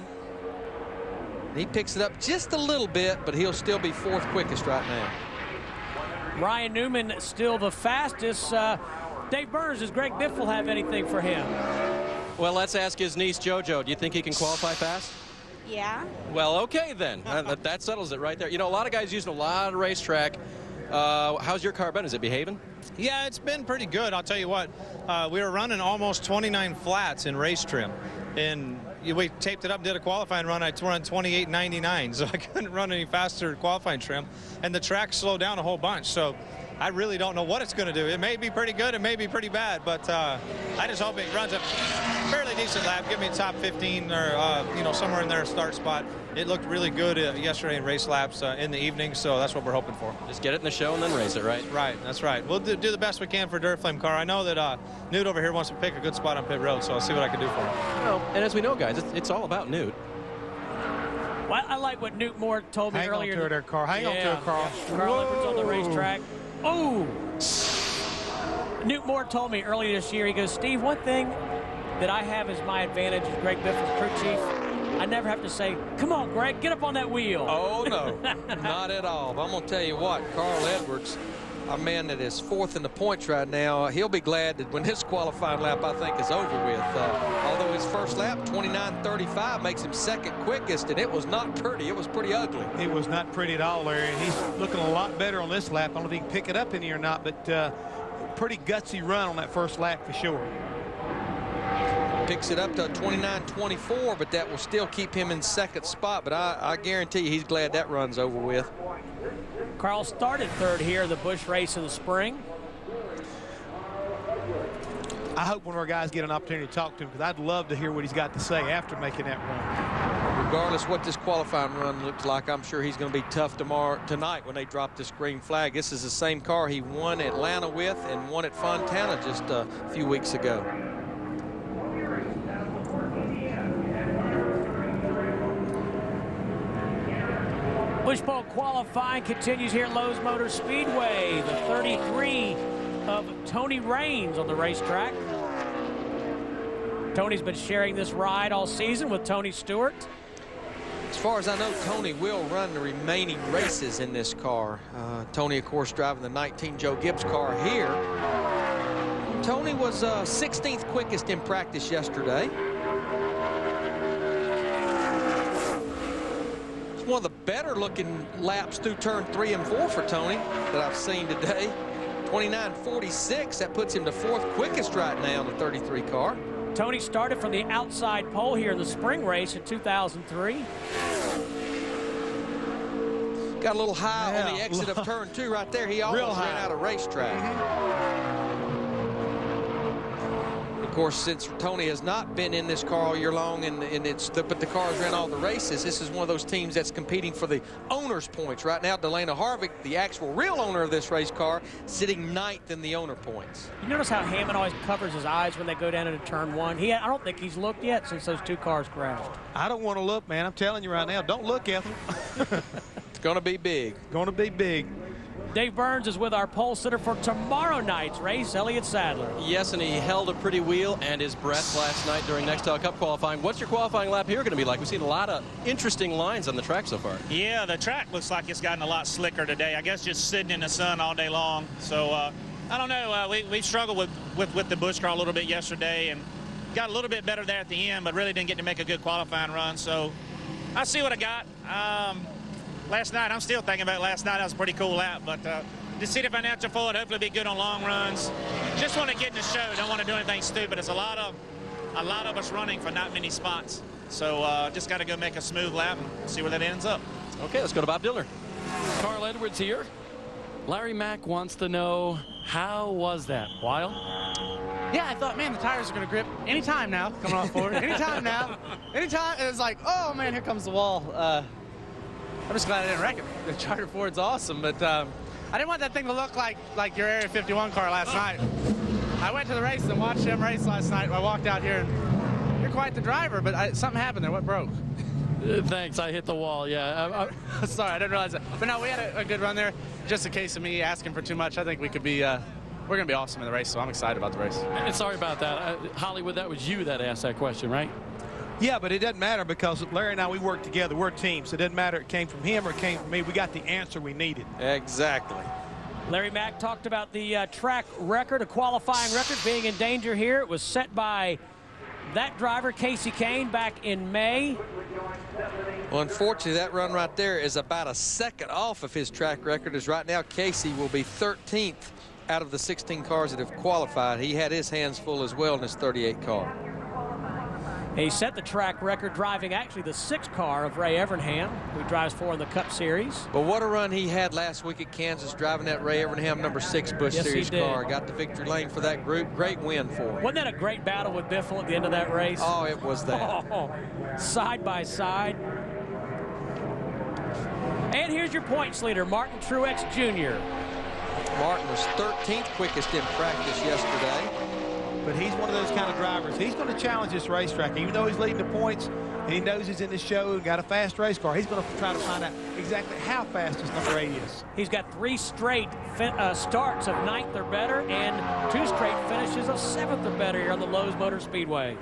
Speaker 5: He picks it up just a little bit, but he'll still be 4th quickest right now.
Speaker 1: Ryan Newman still the fastest. Dave Burns, does Greg Biffle have anything for him?
Speaker 2: Well, let's ask his niece, JoJo. Do you think he can qualify fast?
Speaker 16: Yeah.
Speaker 2: Well, okay then. That settles it right there. You know, a lot of guys using a lot of racetrack. How's your car been? Is it behaving?
Speaker 17: Yeah, it's been pretty good. I'll tell you what. We were running almost 29 flats in race trim. And we taped it up, did a qualifying run. I run 28.99, so I couldn't run any faster qualifying trim. And the track slowed down a whole bunch. So I really don't know what it's going to do. It may be pretty good. It may be pretty bad. But I just hope it runs a fairly decent lap. Give me a top 15 or, you know, somewhere in there start spot. It looked really good yesterday in race laps in the evening, so that's what we're hoping for.
Speaker 2: Just get it in the show and then race it, right?
Speaker 17: Right, that's right. We'll do the best we can for Dirt Flame car. I know that Newt over here wants to pick a good spot on pit road, so I'll see what I can do for him.
Speaker 2: Well, and as we know, guys, it's all about Newt.
Speaker 1: Well, I like what Newt Moore told me earlier.
Speaker 4: Hang on to their car. Hang on to a car.
Speaker 1: Carl Edwards on the racetrack. Oh! Newt Moore told me earlier this year, he goes, Steve, one thing that I have as my advantage as Greg Biffle's crew chief, I never have to say, come on, Greg, get up on that wheel.
Speaker 5: Oh, no, not at all. But I'm going to tell you what, Carl Edwards, a man that is 4th in the points right now, he'll be glad that when this qualifying lap, I think, is over with. Although his first lap, 29.35, makes him 2nd quickest, and it was not pretty. It was pretty ugly.
Speaker 4: It was not pretty at all, Larry. And he's looking a lot better on this lap. I don't know if he can pick it up in here or not, but pretty gutsy run on that first lap for sure.
Speaker 5: Picks it up to 29.24, but that will still keep him in 2nd spot. But I guarantee you he's glad that run's over with.
Speaker 1: Carl started third here in the Busch race in the spring.
Speaker 4: I hope one of our guys get an opportunity to talk to him, because I'd love to hear what he's got to say after making that run.
Speaker 5: Regardless what this qualifying run looks like, I'm sure he's going to be tough tonight when they drop this green flag. This is the same car he won Atlanta with and won at Fontana just a few weeks ago.
Speaker 1: Busch Pole qualifying continues here at Lowe's Motor Speedway. The 33 of Tony Raines on the racetrack. Tony's been sharing this ride all season with Tony Stewart.
Speaker 5: As far as I know, Tony will run the remaining races in this car. Tony, of course, driving the 19 Joe Gibbs car here. Tony was 16th quickest in practice yesterday. It's one of the better looking laps through turn 3 and 4 for Tony that I've seen today. 29.46, that puts him to 4th quickest right now in the 33 car.
Speaker 1: Tony started from the outside pole here in the spring race in 2003.
Speaker 5: Got a little high on the exit of turn 2 right there. He almost ran out of racetrack. Of course, since Tony has not been in this car all year long, but the cars ran all the races, this is one of those teams that's competing for the owner's points. Right now, Delana Harvick, the actual real owner of this race car, sitting 9th in the owner points.
Speaker 1: You notice how Hammond always covers his eyes when they go down into turn 1? I don't think he's looked yet since those two cars crashed.
Speaker 4: I don't want to look, man. I'm telling you right now, don't look at them.
Speaker 5: It's going to be big.
Speaker 4: Going to be big.
Speaker 1: Dave Burns is with our pole sitter for tomorrow night's race, Elliott Sadler.
Speaker 2: Yes, and he held a pretty wheel and his breath last night during Nextel Cup qualifying. What's your qualifying lap here going to be like? We've seen a lot of interesting lines on the track so far.
Speaker 16: Yeah, the track looks like it's gotten a lot slicker today. I guess just sitting in the sun all day long. So, I don't know. We struggled with the Busch car a little bit yesterday and got a little bit better there at the end, but really didn't get to make a good qualifying run. So, I see what I got. Last night, I'm still thinking about last night. That was a pretty cool lap, but to see the financial forward, hopefully be good on long runs. Just want to get in the show. Don't want to do anything stupid. It's a lot of us running for not many spots. So just got to go make a smooth lap and see where that ends up.
Speaker 2: Okay, let's go to Bob Dillner.
Speaker 8: Carl Edwards here. Larry Mack wants to know, how was that? Wild?
Speaker 11: Yeah, I thought, man, the tires are going to grip anytime now, coming off forward. Anytime now. Anytime. It was like, oh, man, here comes the wall. I'm just glad I didn't wreck it. The Charter Ford's awesome, but I didn't want that thing to look like your Area 51 car last night. I went to the race and watched them race last night. I walked out here, and you're quite the driver, but something happened there. What broke?
Speaker 8: Thanks, I hit the wall, yeah.
Speaker 11: Sorry, I didn't realize that. But no, we had a good run there. Just a case of me asking for too much. I think we could be, we're going to be awesome in the race, so I'm excited about the race.
Speaker 8: And sorry about that. Hollywood, that was you that asked that question, right?
Speaker 4: Yeah, but it doesn't matter because Larry and I, we work together. We're a team, so it doesn't matter it came from him or it came from me. We got the answer we needed.
Speaker 5: Exactly.
Speaker 1: Larry Mack talked about the track record, a qualifying record being in danger here. It was set by that driver, Kasey Kahne, back in May.
Speaker 5: Well, unfortunately, that run right there is about a second off of his track record, as right now Kasey will be 13th out of the 16 cars that have qualified. He had his hands full as well in his 38 car.
Speaker 1: He set the track record driving actually the 6th car of Ray Evernham, who drives 4 in the Cup Series.
Speaker 5: But what a run he had last week at Kansas, driving that Ray Evernham number 6 Busch Series car. Got the victory lane for that group. Great win for him.
Speaker 1: Wasn't that a great battle with Biffle at the end of that race?
Speaker 5: Oh, it was that.
Speaker 1: Oh, side by side. And here's your points leader, Martin Truex Jr.
Speaker 5: Martin was 13th quickest in practice yesterday.
Speaker 4: But he's one of those kind of drivers. He's going to challenge this racetrack. Even though he's leading the points and he knows he's in this show and got a fast race car, he's going to try to find out exactly how fast his number 8 is.
Speaker 1: He's got 3 straight starts of 9th or better and 2 straight finishes of 7th or better here on the Lowe's Motor Speedway.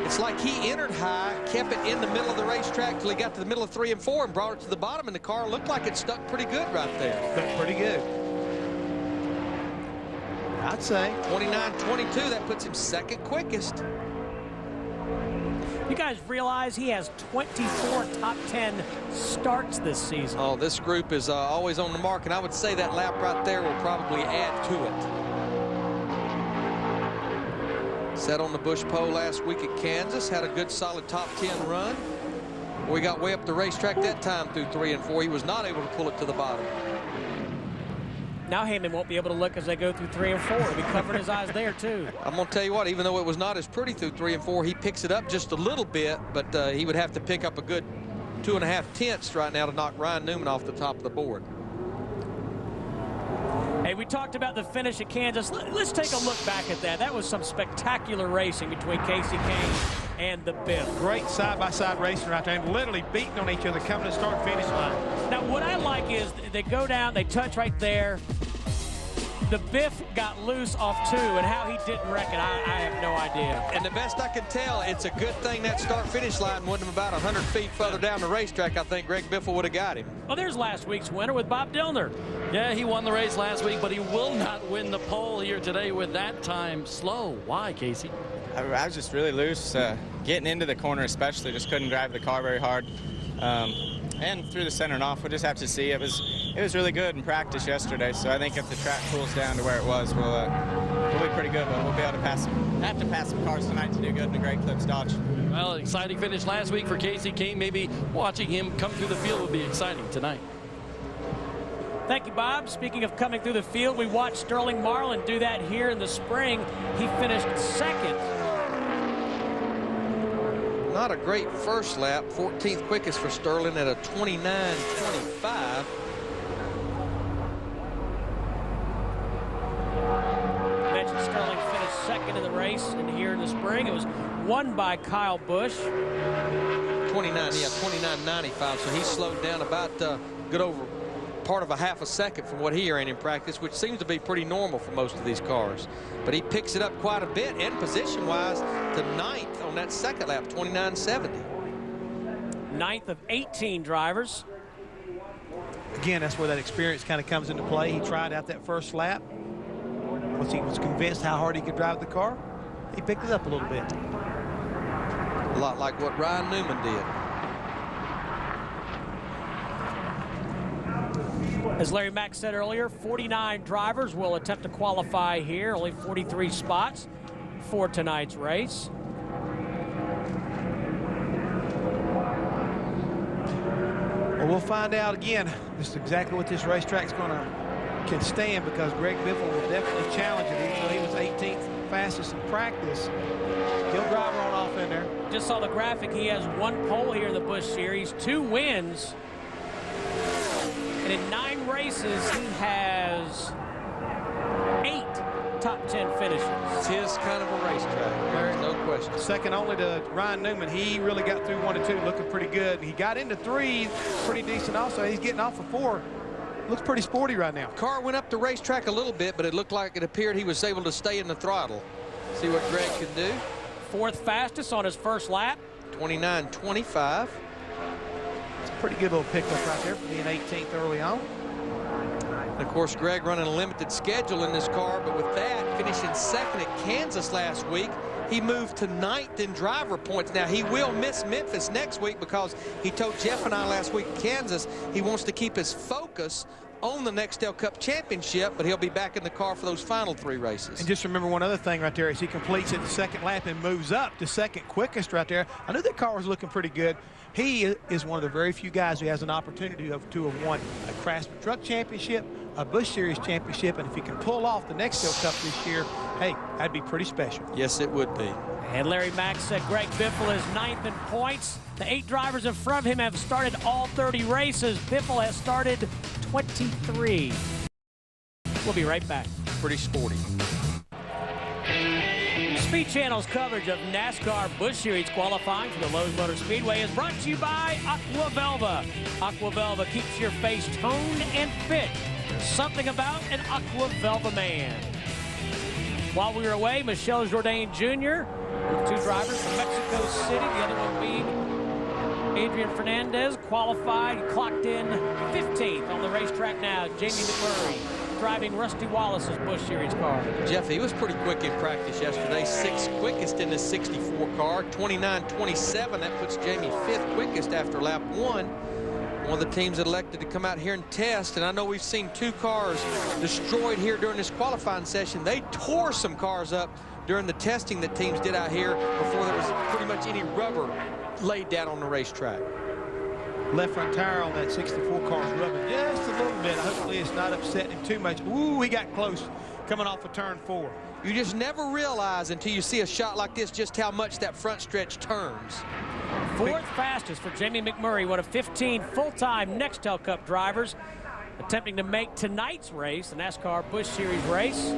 Speaker 5: It's like he entered high, kept it in the middle of the racetrack till he got to the middle of 3 and 4 and brought it to the bottom, and the car looked like it stuck pretty good right there.
Speaker 4: Stuck pretty good. I'd say
Speaker 5: 29.22, that puts him 2nd quickest.
Speaker 1: You guys realize he has 24 top 10 starts this season.
Speaker 5: Oh, this group is always on the mark, and I would say that lap right there will probably add to it. Set on the Busch pole last week at Kansas, had a good solid top 10 run. We got way up the racetrack that time through 3 and 4. He was not able to pull it to the bottom.
Speaker 1: Now Hammond won't be able to look as they go through 3 and 4. He'll be covering his eyes there, too.
Speaker 5: I'm going to tell you what, even though it was not as pretty through 3 and 4, he picks it up just a little bit, but he would have to pick up a good 2.5 tenths right now to knock Ryan Newman off the top of the board.
Speaker 1: Hey, we talked about the finish at Kansas. Let's take a look back at that. That was some spectacular racing between Kasey Kahne and the Biff.
Speaker 4: Great side-by-side racing right there, and literally beating on each other coming to start-finish line.
Speaker 1: Now, what I like is they go down, they touch right there. The Biff got loose off 2, and how he didn't wreck it, I have no idea.
Speaker 5: And the best I can tell, it's a good thing that start-finish line went him about 100 feet further down the racetrack. I think Greg Biffle would have got him.
Speaker 1: Well, there's last week's winner with Bob Dillner.
Speaker 8: Yeah, he won the race last week, but he will not win the pole here today with that time slow. Why, Casey?
Speaker 18: I was just really loose. Getting into the corner especially, just couldn't drive the car very hard. And through the center and off, we'll just have to see. It was really good in practice yesterday, so I think if the track cools down to where it was, we'll be pretty good, but we'll be able to have to pass some cars tonight to do good in the Great Clips Dodge.
Speaker 8: Well, exciting finish last week for Kasey Kahne. Maybe watching him come through the field would be exciting tonight.
Speaker 1: Thank you, Bob. Speaking of coming through the field, we watched Sterling Marlin do that here in the spring. He finished second.
Speaker 5: Not a great first lap. 14th quickest for Sterling at a 29.25.
Speaker 1: Mentioned Sterling finished second in the race, and here in the spring it was won by Kyle Busch.
Speaker 5: 29.95. So he slowed down about good over part of a half a second from what he ran in practice, which seems to be pretty normal for most of these cars. But he picks it up quite a bit, and position-wise to 9th on that second lap, 29.70.
Speaker 1: 9th of 18 drivers.
Speaker 4: Again, that's where that experience kind of comes into play. He tried out that first lap. Once he was convinced how hard he could drive the car, he picked it up a little bit.
Speaker 5: A lot like what Ryan Newman did.
Speaker 1: As Larry Mack said earlier, 49 drivers will attempt to qualify here. Only 43 spots for tonight's race.
Speaker 4: Well, we'll find out again just exactly what this racetrack's can stand, because Greg Biffle will definitely challenge it. Even though he was 18th fastest in practice, he'll drive on off in there.
Speaker 1: Just saw the graphic. He has 1 pole here in the Busch Series, 2 wins. And in 9 races, he has 8 top 10 finishes.
Speaker 5: It's his kind of a racetrack. There's no question.
Speaker 4: Second only to Ryan Newman. He really got through 1 and 2 looking pretty good. He got into 3 pretty decent also. He's getting off of 4. Looks pretty sporty right now.
Speaker 5: Car went up the racetrack a little bit, but it looked like it appeared he was able to stay in the throttle. See what Greg can do.
Speaker 1: 4th fastest on his first lap.
Speaker 5: 29.25.
Speaker 4: Pretty good little pickup right there for being 18th early on.
Speaker 5: And of course, Greg running a limited schedule in this car, but with that, finishing second at Kansas last week, he moved to 9th in driver points. Now, he will miss Memphis next week because he told Jeff and I last week at Kansas he wants to keep his focus on the Nextel Cup Championship, but he'll be back in the car for those final 3 races.
Speaker 4: And just remember one other thing right there, as he completes it the second lap and moves up to second quickest right there. I knew that car was looking pretty good. He is one of the very few guys who has an opportunity to have won a Craftsman Truck Championship, a Busch Series Championship, and if he can pull off the Nextel Cup this year, hey, that'd be pretty special.
Speaker 5: Yes, it would be.
Speaker 1: And Larry Mack said Greg Biffle is 9th in points. The 8 drivers in front of him have started all 30 races. Biffle has started 23. We'll be right back.
Speaker 5: Pretty sporty.
Speaker 1: Speed Channel's coverage of NASCAR Busch Series qualifying for the Lowe's Motor Speedway is brought to you by Aqua Velva. Aqua Velva keeps your face toned and fit. There's something about an Aqua Velva man. While we were away, Michel Jourdain Jr., with 2 drivers from Mexico City, the other one being Adrian Fernandez, qualified, clocked in 15th on the racetrack now. Jamie McMurray driving Rusty Wallace's Busch Series car.
Speaker 5: Jeff, he was pretty quick in practice yesterday. 6th quickest in the 64 car, 29.27. That puts Jamie 5th quickest after lap 1. One of the teams that elected to come out here and test, and I know we've seen 2 cars destroyed here during this qualifying session. They tore some cars up during the testing that teams did out here before there was pretty much any rubber laid down on the racetrack.
Speaker 4: left front tire on that 64 car is rubbing just a little bit. Hopefully it's not upsetting him too much. Ooh, he got close coming off of turn 4.
Speaker 5: You just never realize until you see a shot like this just how much that front stretch turns.
Speaker 1: Fourth fastest for Jamie McMurray, one of 15 full-time Nextel Cup drivers attempting to make tonight's race, the NASCAR Busch Series race.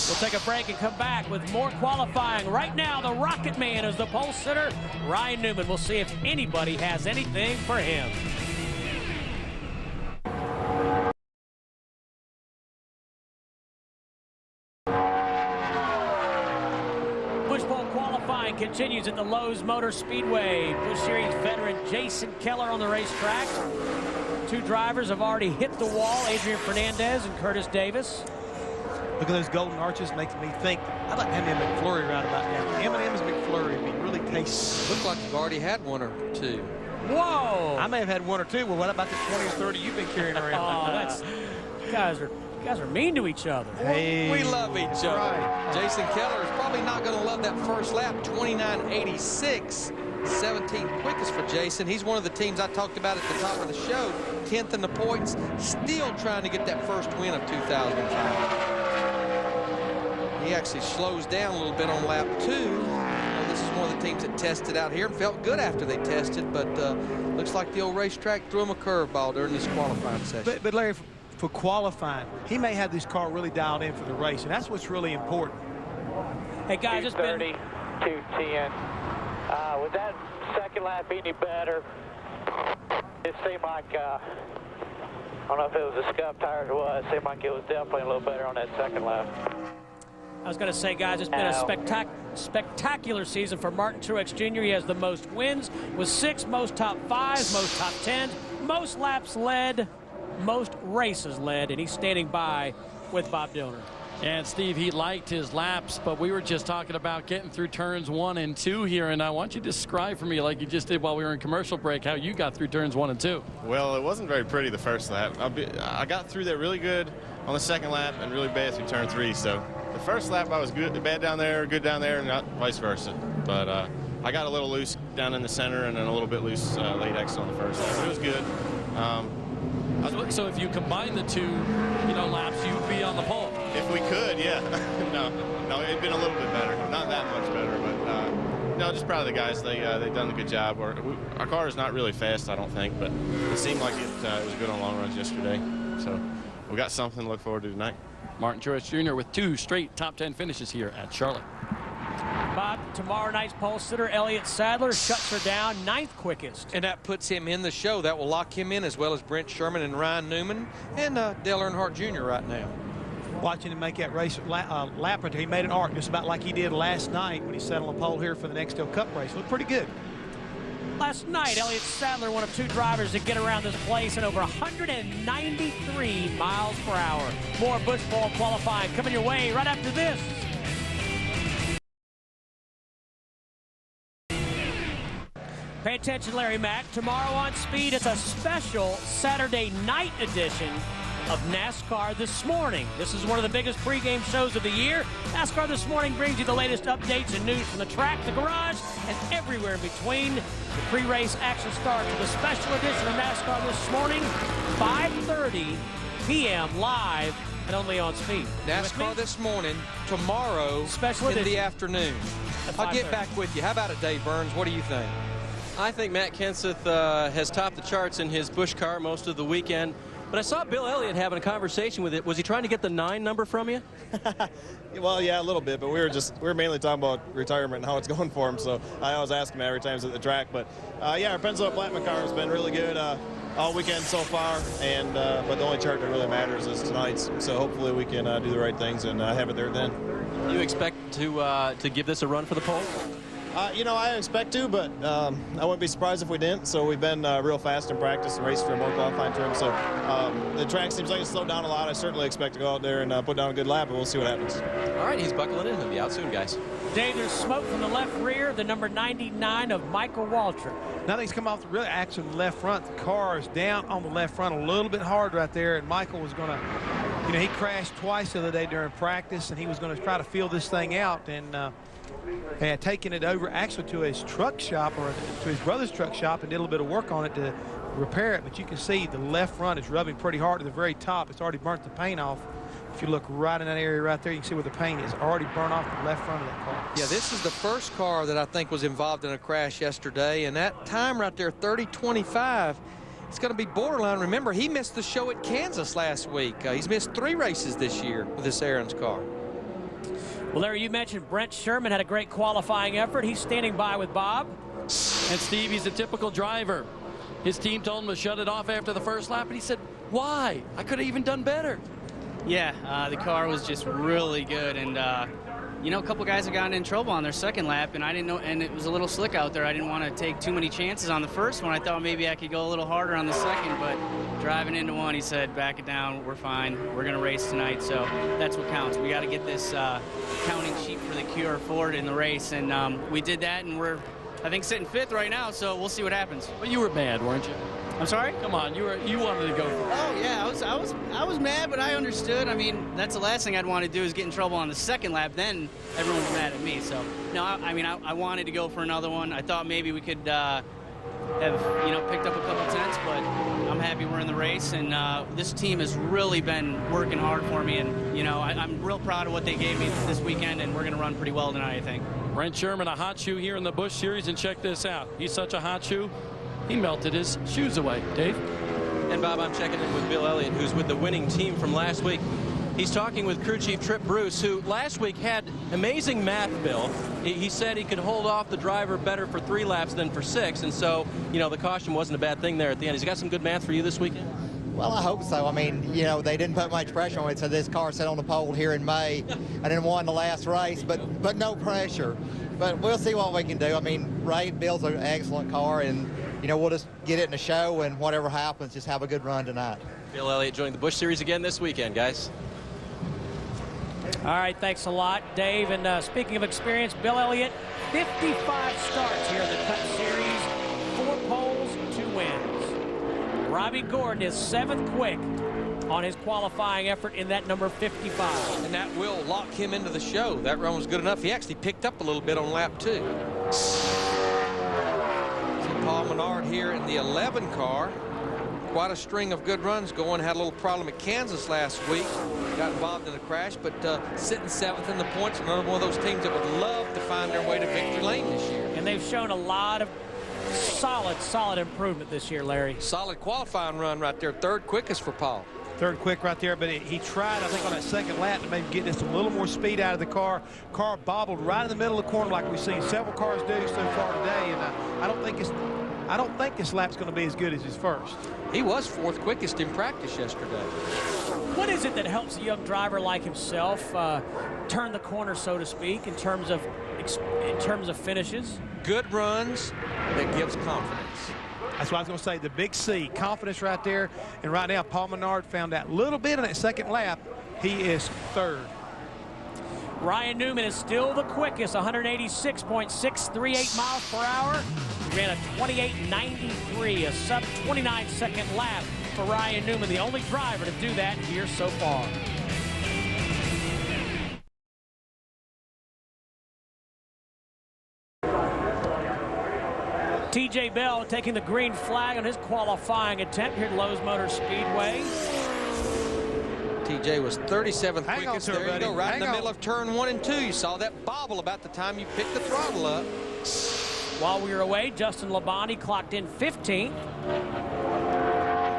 Speaker 1: We'll take a break and come back with more qualifying. Right now, the Rocket Man is the pole sitter, Ryan Newman. We'll see if anybody has anything for him. Busch Pole qualifying continues at the Lowe's Motor Speedway. Busch Series veteran Jason Keller on the racetrack. Two drivers have already hit the wall, Adrian Fernandez and Curtis Davis.
Speaker 4: Look at those golden arches, makes me think I'd like to have M&M McFlurry right about now. M&M's McFlurry would be really tasty.
Speaker 5: Look like you've already had one or two.
Speaker 1: Whoa!
Speaker 4: I may have had one or two. Well, what about the 20 or 30 you've been carrying around?
Speaker 1: Oh, that's you guys are mean to each other.
Speaker 4: Hey,
Speaker 5: we love each other.
Speaker 4: Right.
Speaker 5: Jason Keller is probably not going to love that first lap. 29.86, 17th quickest for Jason. He's one of the teams I talked about at the top of the show. 10th in the points, still trying to get that first win of 2005. He actually slows down a little bit on lap 2. This is one of the teams that tested out here and felt good after they tested, but looks like the old racetrack threw him a curveball during this qualifying session.
Speaker 4: But Larry, for qualifying, he may have this car really dialed in for the race, and that's what's really important.
Speaker 1: Hey guys, it's been
Speaker 7: 2:10. Would that second lap be any better? It seemed like I don't know if it was the scuff tires or what. It seemed like it was definitely a little better on that second lap.
Speaker 1: I was going to say, guys, it's been a spectacular season for Martin Truex Jr. He has the most wins with 6, most top 5s, most top 10s, most laps led, most races led, and he's standing by with Bob Dillner.
Speaker 8: And Steve, he liked his laps, but we were just talking about getting through turns 1 and 2 here, and I want you to describe for me, like you just did while we were in commercial break, how you got through turns 1 and 2.
Speaker 13: Well, it wasn't very pretty the first lap. I got through there really good on the second lap and really bad through turn 3, so the first lap I was bad down there, good down there, and not vice versa. But I got a little loose down in the center and then a little bit loose late exit on the first lap. It was good.
Speaker 8: So if you combine the two, laps, you'd be on the pole.
Speaker 13: If we could, yeah. no, it'd been a little bit better. Not that much better, but no, just proud of the guys. They've done a good job. Our car is not really fast, I don't think, but it seemed like it was good on long runs yesterday. So we got something to look forward to tonight.
Speaker 8: Martin Truex Jr. with 2 straight top 10 finishes here at Charlotte.
Speaker 1: Bob, tomorrow night's pole sitter, Elliott Sadler, shuts her down, 9th quickest.
Speaker 5: And that puts him in the show. That will lock him in, as well as Brent Sherman and Ryan Newman and Dale Earnhardt Jr. right now.
Speaker 4: Watching him make that race lap or two, he made an arc just about like he did last night when he sat on the pole here for the Nextel Cup race. Looked pretty good.
Speaker 1: Last night, Elliott Sadler, one of 2 drivers to get around this place in over 193 miles per hour. More Busch Pole qualifying coming your way right after this. Pay attention, Larry Mack. Tomorrow on Speed, it's a special Saturday night edition of NASCAR This Morning. This is one of the biggest pregame shows of the year. NASCAR This Morning brings you the latest updates and news from the track, the garage, and everywhere in between. The pre-race action starts with a special edition of NASCAR This Morning, 5:30 p.m. live and only on Speed.
Speaker 5: NASCAR This Morning, tomorrow
Speaker 1: special
Speaker 5: in the afternoon. I'll get back with you. How about it, Dave Burns? What do you think?
Speaker 2: I think Matt Kenseth has topped the charts in his Busch car most of the weekend. But I saw Bill Elliott having a conversation with it. Was he trying to get the 9 number from you?
Speaker 19: Well, yeah, a little bit, but we were mainly talking about retirement and how it's going for him. So I always ask him every time he's at the track. But yeah, our Pennzoil Platinum car has been really good all weekend so far. And but the only chart that really matters is tonight's. So hopefully we can do the right things and have it there then.
Speaker 2: You expect to give this a run for the pole?
Speaker 19: I expect to, but I wouldn't be surprised if we didn't. So we've been real fast in practice and raced for a more qualifying trim. So the track seems like it's slowed down a lot. I certainly expect to go out there and put down a good lap, and we'll see what happens.
Speaker 2: All right, he's buckling in. He'll be out soon, guys.
Speaker 1: Dave, there's smoke from the left rear, the number 99 of Michael Waltrip.
Speaker 4: Now that he's come off the real action left front, the car is down on the left front a little bit hard right there, and Michael was going to You know, he crashed twice the other day during practice, and he was going to try to feel this thing out, and had taken it over actually to his truck shop, or to his brother's truck shop, and did a little bit of work on it to repair it. But you can see the left front is rubbing pretty hard at the very top. It's already burnt the paint off. If you look right in that area right there, you can see where the paint is already burnt off the left front of that car.
Speaker 5: Yeah, this is the first car that I think was involved in a crash yesterday, and that time right there, 30:25, it's going to be borderline. Remember, he missed the show at Kansas last week. He's missed 3 races this year with this Aaron's car.
Speaker 1: Well, Larry, you mentioned Brent Sherman had a great qualifying effort. He's standing by with Bob.
Speaker 8: And Steve, he's a typical driver. His team told him to shut it off after the first lap, and he said, why? I could have even done better.
Speaker 9: Yeah, the car was just really good, and you know, a couple guys have gotten in trouble on their second lap, and I didn't know, and it was a little slick out there. I didn't want to take too many chances on the first one. I thought maybe I could go a little harder on the second, but driving into one, he said, back it down, we're fine. We're going to race tonight, so that's what counts. We got to get this counting sheet for the QR4 in the race, and we did that, and we're, I think, sitting 5th right now, so we'll see what happens.
Speaker 8: But you were mad, weren't you?
Speaker 9: I'm sorry?
Speaker 8: Come on, you wanted to go for it.
Speaker 9: Oh yeah, I was mad, but I understood. I mean, that's the last thing I'd want to do is get in trouble on the second lap. Then everyone's mad at me. So no, I mean, I wanted to go for another one. I thought maybe we could have, you know, picked up a couple tenths, but I'm happy we're in the race, and this team has really been working hard for me, and you know, I'm real proud of what they gave me this weekend, and we're going to run pretty well tonight, I think.
Speaker 8: Brent Sherman, a hot shoe here in the Busch Series, and check this out. He's such a hot shoe. He melted his shoes away. Dave?
Speaker 2: And Bob, I'm checking in with Bill Elliott, who's with the winning team from last week. He's talking with crew chief Tripp Bruce, who last week had amazing math, Bill. He said he could hold off the driver better for 3 laps than for 6, and so, you know, the caution wasn't a bad thing there at the end. He's got some good math for you this weekend?
Speaker 20: Well, I hope so. I mean, you know, they didn't put much pressure on it, so this car sat on the pole here in May and then won the last race, but no pressure. But we'll see what we can do. I mean, Ray builds an excellent car, and you know, we'll just get it in the show, and whatever happens, just have a good run tonight.
Speaker 2: Bill Elliott joining the Busch Series again this weekend, guys.
Speaker 1: All right, thanks a lot, Dave. And speaking of experience, Bill Elliott, 55 starts here in the Cup Series, 4 poles, 2 wins. Robbie Gordon is 7th quick on his qualifying effort in that number 55.
Speaker 5: And that will lock him into the show. That run was good enough. He actually picked up a little bit on lap 2. Paul Menard here in the 11 car. Quite a string of good runs going. Had a little problem at Kansas last week. Got involved in a crash, but sitting 7th in the points. Another one of those teams that would love to find their way to victory lane this year.
Speaker 1: And they've shown a lot of solid improvement this year, Larry.
Speaker 5: Solid qualifying run right there. 3rd quickest for Paul.
Speaker 4: 3rd quick right there, but he tried, I think, on that second lap to maybe get just a little more speed out of the car. Car bobbled right in the middle of the corner like we've seen several cars do so far today, and I don't think this lap's going to be as good as his first.
Speaker 5: He was 4th quickest in practice yesterday.
Speaker 1: What is it that helps a young driver like himself turn the corner, so to speak, in terms of finishes?
Speaker 5: Good runs that gives confidence.
Speaker 4: That's what I was going to say, the big C, confidence right there. And right now, Paul Menard found that little bit on that second lap. He is 3rd.
Speaker 1: Ryan Newman is still the quickest, 186.638 miles per hour. He ran a 28.93, a sub-29-second lap for Ryan Newman, the only driver to do that here so far. T.J. Bell taking the green flag on his qualifying attempt here at Lowe's Motor Speedway.
Speaker 5: TJ was 37th quickest. There you go, right in the middle of turn 1 and 2. You saw that bobble about the time you picked the throttle up.
Speaker 1: While we were away, Justin Labonte clocked in 15th.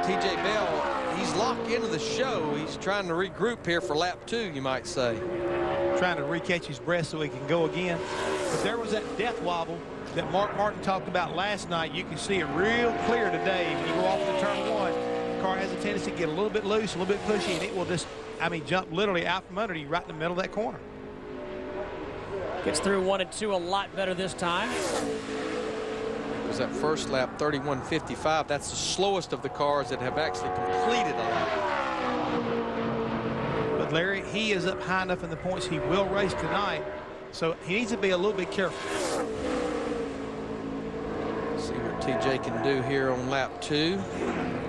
Speaker 5: TJ Bell, he's locked into the show. He's trying to regroup here for lap 2, you might say.
Speaker 4: Trying to recatch his breath so he can go again. But there was that death wobble that Mark Martin talked about last night. You can see it real clear today. When you go off into turn 1, the car has a tendency to get a little bit loose, a little bit pushy, and it will just, I mean, jump literally out from under you right in the middle of that corner.
Speaker 1: Gets through 1 and 2 a lot better this time.
Speaker 5: It was that first lap, 31.55. That's the slowest of the cars that have actually completed a lap.
Speaker 4: But Larry, he is up high enough in the points. He will race tonight, so he needs to be a little bit careful.
Speaker 5: See what TJ can do here on lap 2.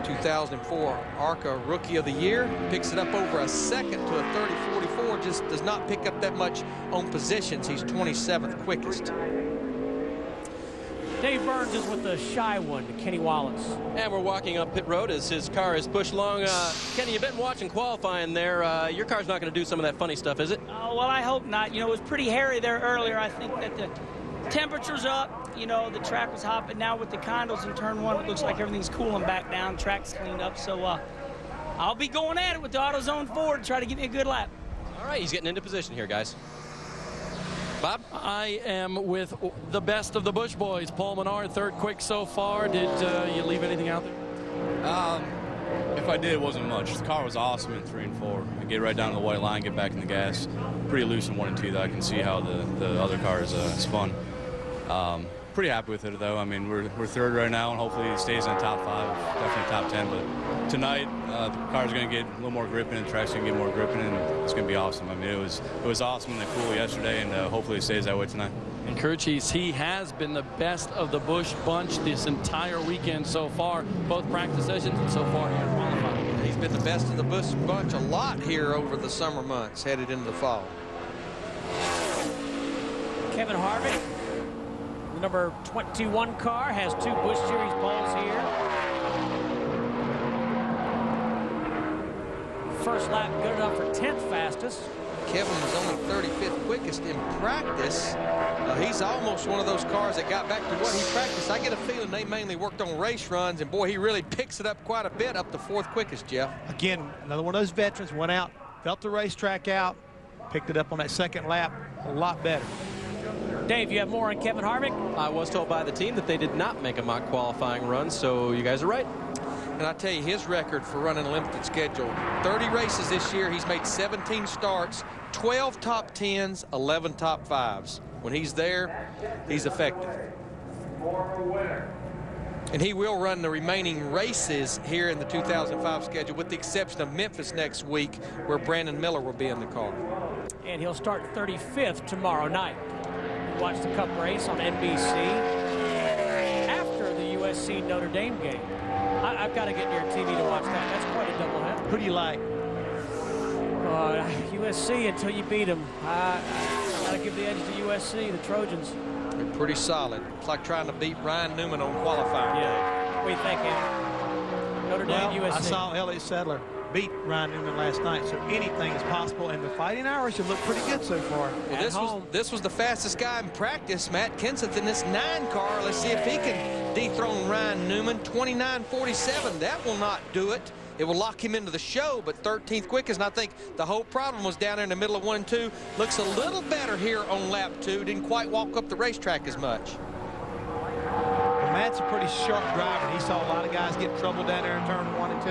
Speaker 5: 2004 ARCA Rookie of the Year. Picks it up over a second to a 30.44. Just does not pick up that much on positions. He's 27th quickest.
Speaker 1: Dave Burns is with the shy one, Kenny Wallace.
Speaker 2: And we're walking up pit road as his car is pushed along. Kenny, you've been watching qualifying there. Your car's not going to do some of that funny stuff, is it?
Speaker 21: Oh, well, I hope not. You know, it was pretty hairy there earlier. I think that the temperature's up. You know, the track was hot, but now with the condos in turn one, it looks like everything's cooling back down. Track's cleaned up, so I'll be going at it with the AutoZone Ford to try to get me a good lap.
Speaker 2: All right, he's getting into position here, guys. Bob?
Speaker 8: I am with the best of the Busch boys. Paul Menard, third quick so far. Did you leave anything out there?
Speaker 22: If I did, it wasn't much. The car was awesome in 3 and 4. I get right down to the white line, get back in the gas. Pretty loose in 1 and 2, though. I can see how the other car is fun. Pretty happy with it, though. I mean, we're third right now, and hopefully it stays in the top 5, definitely top 10. But tonight, the car's going to get a little more gripping, and the track's going to get more gripping, and it's going to be awesome. I mean, it was awesome in the cool yesterday, and hopefully it stays that way tonight.
Speaker 8: And crew chiefs, he has been the best of the Busch bunch this entire weekend so far, both practice sessions and so far here in qualifying.
Speaker 5: He's been the best of the Busch bunch a lot here over the summer months, headed into the fall.
Speaker 1: Kevin Harvick, the number 21 car, has 2 Busch Series poles here. First lap good enough for 10th fastest.
Speaker 5: Kevin was only 35th quickest in practice. He's almost one of those cars that got back to what he practiced. I get a feeling they mainly worked on race runs, and boy, he really picks it up quite a bit, up to 4th quickest, Jeff.
Speaker 4: Again, another one of those veterans, went out, felt the racetrack out, picked it up on that second lap, a lot better.
Speaker 1: Dave, you have more on Kevin Harvick?
Speaker 2: I was told by the team that they did not make a mock qualifying run, so you guys are right.
Speaker 5: And I tell you, his record for running a limited schedule, 30 races this year. He's made 17 starts, 12 top 10s, 11 top 5s. When he's there, he's effective. And he will run the remaining races here in the 2005 schedule, with the exception of Memphis next week, where Brandon Miller will be in the car.
Speaker 1: And he'll start 35th tomorrow night. Watch the Cup race on NBC after the USC Notre Dame game. I've got to get near TV to watch that. That's quite a doubleheader.
Speaker 4: Who do you like?
Speaker 1: USC until you beat them. I got to give the edge to USC, the Trojans.
Speaker 5: They're pretty solid. It's like trying to beat Ryan Newman on qualifier.
Speaker 1: Yeah. What do you think, Andy? Notre Dame, USC.
Speaker 4: I saw Elliott Sadler beat Ryan Newman last night, so anything is possible, and the Fighting Irish have looked pretty good so far.
Speaker 5: Well, this was the fastest guy in practice, Matt Kenseth, in this 9 car. Let's see if he can dethrone Ryan Newman. 29.47. That will not do it. It will lock him into the show, but 13th quickest, and I think the whole problem was down there in the middle of 1 and 2. Looks a little better here on lap 2. Didn't quite walk up the racetrack as much.
Speaker 4: Matt's a pretty sharp driver. He saw a lot of guys get in trouble down there in turn 1 and 2.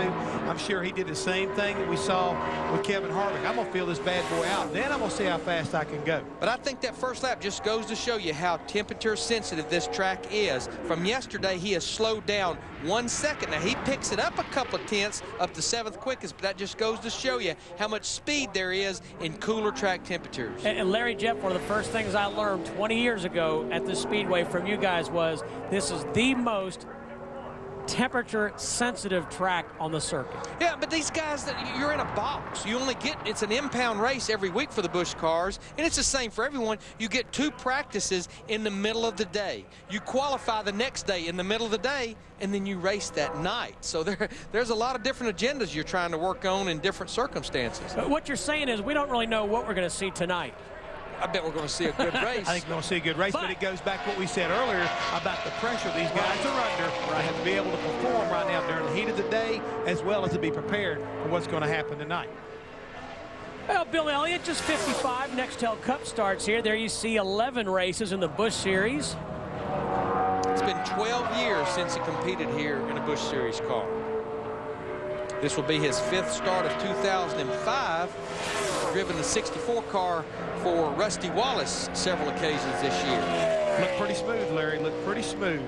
Speaker 4: I'm sure he did the same thing that we saw with Kevin Harvick. I'm going to feel this bad boy out. Then I'm going to see how fast I can go.
Speaker 5: But I think that first lap just goes to show you how temperature sensitive this track is. From yesterday, he has slowed down 1 second. Now, he picks it up a couple of tenths up to 7th quickest, but that just goes to show you how much speed there is in cooler track temperatures.
Speaker 1: And Larry, Jeff, one of the first things I learned 20 years ago at the Speedway from you guys was this is the most temperature sensitive track on the circuit.
Speaker 5: Yeah, but these guys, you're in a box. You only get, it's an impound race every week for the Busch cars, and it's the same for everyone. You get 2 practices in the middle of the day. You qualify the next day in the middle of the day, and then you race that night. So there's a lot of different agendas you're trying to work on in different circumstances.
Speaker 1: But what you're saying is we don't really know what we're going to see tonight.
Speaker 5: I bet we're going to see a good race.
Speaker 4: I think we're going to see a good race, but it goes back to what we said earlier about the pressure these guys are under. They have to be able to perform right now during the heat of the day, as well as to be prepared for what's going to happen tonight.
Speaker 1: Well, Bill Elliott, just 55. Nextel Cup starts here. There you see 11 races in the Busch Series.
Speaker 5: It's been 12 years since he competed here in a Busch Series car. This will be his 5th start of 2005. Driven the 64 car for Rusty Wallace several occasions this year.
Speaker 4: Looked pretty smooth, Larry. Looked pretty smooth.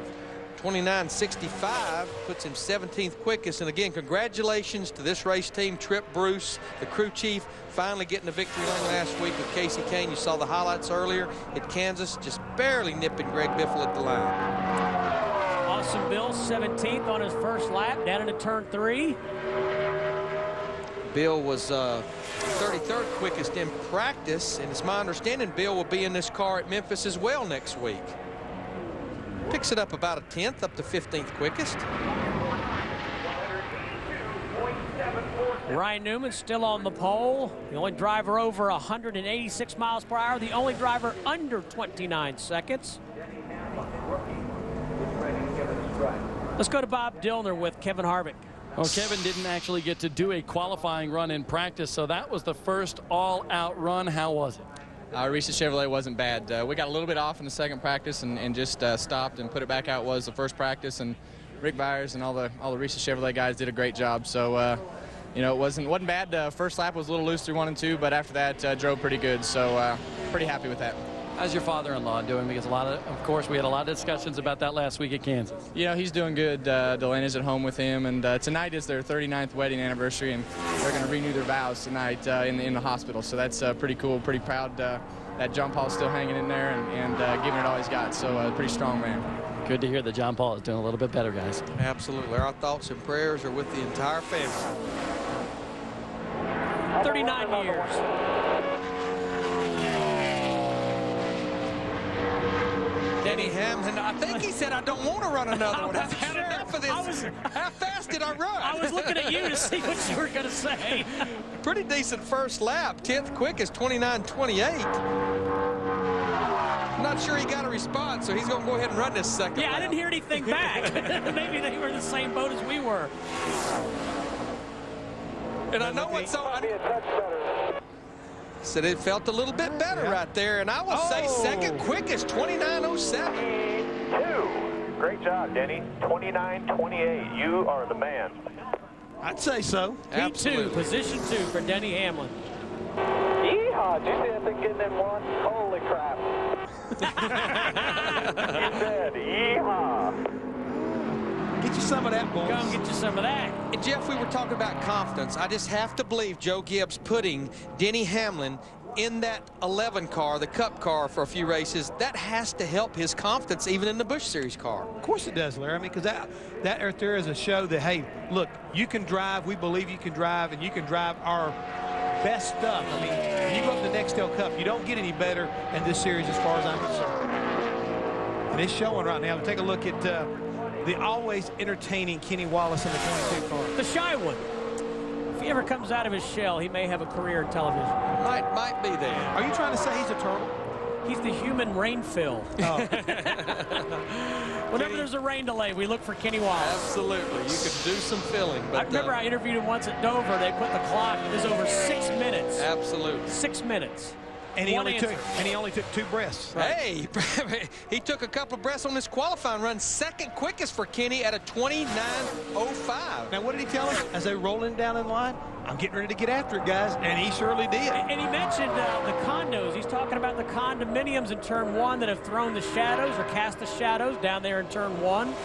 Speaker 5: 29.65 puts him 17th quickest. And again, congratulations to this race team. Tripp Bruce, the crew chief, finally getting a victory lane last week with Casey Kane. You saw the highlights earlier at Kansas, just barely nipping Greg Biffle at the line.
Speaker 1: Grissom Bill, 17th on his first lap, down into turn 3.
Speaker 5: Bill was 33rd quickest in practice, and it's my understanding Bill will be in this car at Memphis as well next week. Picks it up about a 10th, up to 15th quickest.
Speaker 1: Ryan Newman still on the pole. The only driver over 186 miles per hour. The only driver under 29 seconds. Let's go to Bob Dillner with Kevin Harvick.
Speaker 8: Well, Kevin didn't actually get to do a qualifying run in practice, so that was the first all-out run. How was it?
Speaker 9: Reese Chevrolet wasn't bad. We got a little bit off in the second practice and just stopped and put it back out. Was the first practice, and Rick Byers and all the Reese Chevrolet guys did a great job. So you know, it wasn't bad. First lap was a little loose through 1 and 2, but after that drove pretty good. So pretty happy with that.
Speaker 8: How's your father-in-law doing? Because of course, we had a lot of discussions about that last week at Kansas.
Speaker 9: You know, he's doing good. Delaney's at home with him, and tonight is their 39th wedding anniversary, and they're going to renew their vows tonight in the hospital. So that's pretty cool. Pretty proud that John Paul's still hanging in there and giving it all he's got. So pretty strong man.
Speaker 8: Good to hear that John Paul is doing a little bit better, guys.
Speaker 5: Absolutely. Our thoughts and prayers are with the entire family.
Speaker 1: 39 years.
Speaker 5: Denny Hamlin, I think he said, I don't want to run another one. I've had enough of this. How fast did I run?
Speaker 1: I was looking at you to see what you were going to say.
Speaker 5: Pretty decent first lap. 10th quickest, 29.28. I'm not sure he got a response, so he's going to go ahead and run this second lap.
Speaker 1: I didn't hear anything back. Maybe they were in the same boat as we were.
Speaker 5: And I know what's on. Said it felt a little bit better right there, and I will say second quickest, 29.07.
Speaker 7: Great job, Denny. 29.28. You are the man.
Speaker 4: I'd say so.
Speaker 1: P2, position 2 for Denny Hamlin.
Speaker 7: Yeehaw! Did you see that thing getting in one? Holy crap. He said, yeehaw.
Speaker 4: Get you some of that, boys.
Speaker 1: Come get you some of that.
Speaker 5: And Jeff, we were talking about confidence. I just have to believe Joe Gibbs putting Denny Hamlin in that 11 car, the Cup car, for a few races. That has to help his confidence even in the Busch Series car.
Speaker 4: Of course it does, Larry. I mean, because that right there is a show that, hey, look, you can drive. We believe you can drive, and you can drive our best stuff. I mean, when you go up to the Nextel Cup, you don't get any better in this series as far as I'm concerned. And it's showing right now. Take a look at the always entertaining Kenny Wallace in the 22 car.
Speaker 1: The shy one. If he ever comes out of his shell, he may have a career in television.
Speaker 5: Might be there.
Speaker 4: Are you trying to say he's a turtle?
Speaker 1: He's the human rain fill. Oh. Whenever there's a rain delay, we look for Kenny Wallace.
Speaker 5: Absolutely. You could do some filling. But
Speaker 1: I remember I interviewed him once at Dover. They put the clock. It was over 6 minutes.
Speaker 5: Absolutely.
Speaker 1: 6 minutes.
Speaker 4: And he only took 2 breaths.
Speaker 5: Right? Hey, he took a couple of breaths on this qualifying run. Second quickest for Kenny at a 29.05.
Speaker 4: Now, what did he tell us as they were rolling down in line? I'm getting ready to get after it, guys. And he surely did.
Speaker 1: And he mentioned the condos. He's talking about the condominiums in turn 1 that have thrown the shadows or cast the shadows down there in turn 1.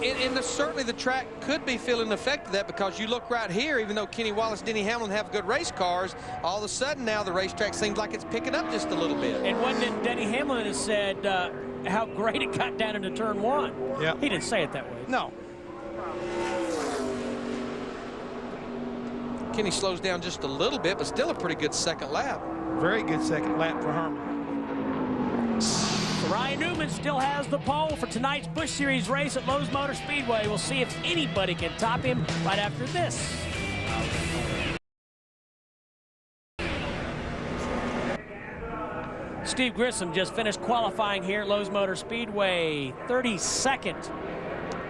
Speaker 5: And certainly the track could be feeling the effect of that, because you look right here, even though Kenny Wallace, Denny Hamlin have good race cars, all of a sudden now the racetrack seems like it's picking up just a little bit.
Speaker 1: And when Denny Hamlin has said how great it got down into turn 1.
Speaker 4: Yeah.
Speaker 1: He didn't say it that way.
Speaker 4: No.
Speaker 5: Kenny slows down just a little bit, but still a pretty good second lap.
Speaker 4: Very good second lap for Herman.
Speaker 1: So Ryan Newman still has the pole for tonight's Busch Series race at Lowe's Motor Speedway. We'll see if anybody can top him right after this. Steve Grissom just finished qualifying here at Lowe's Motor Speedway. 32nd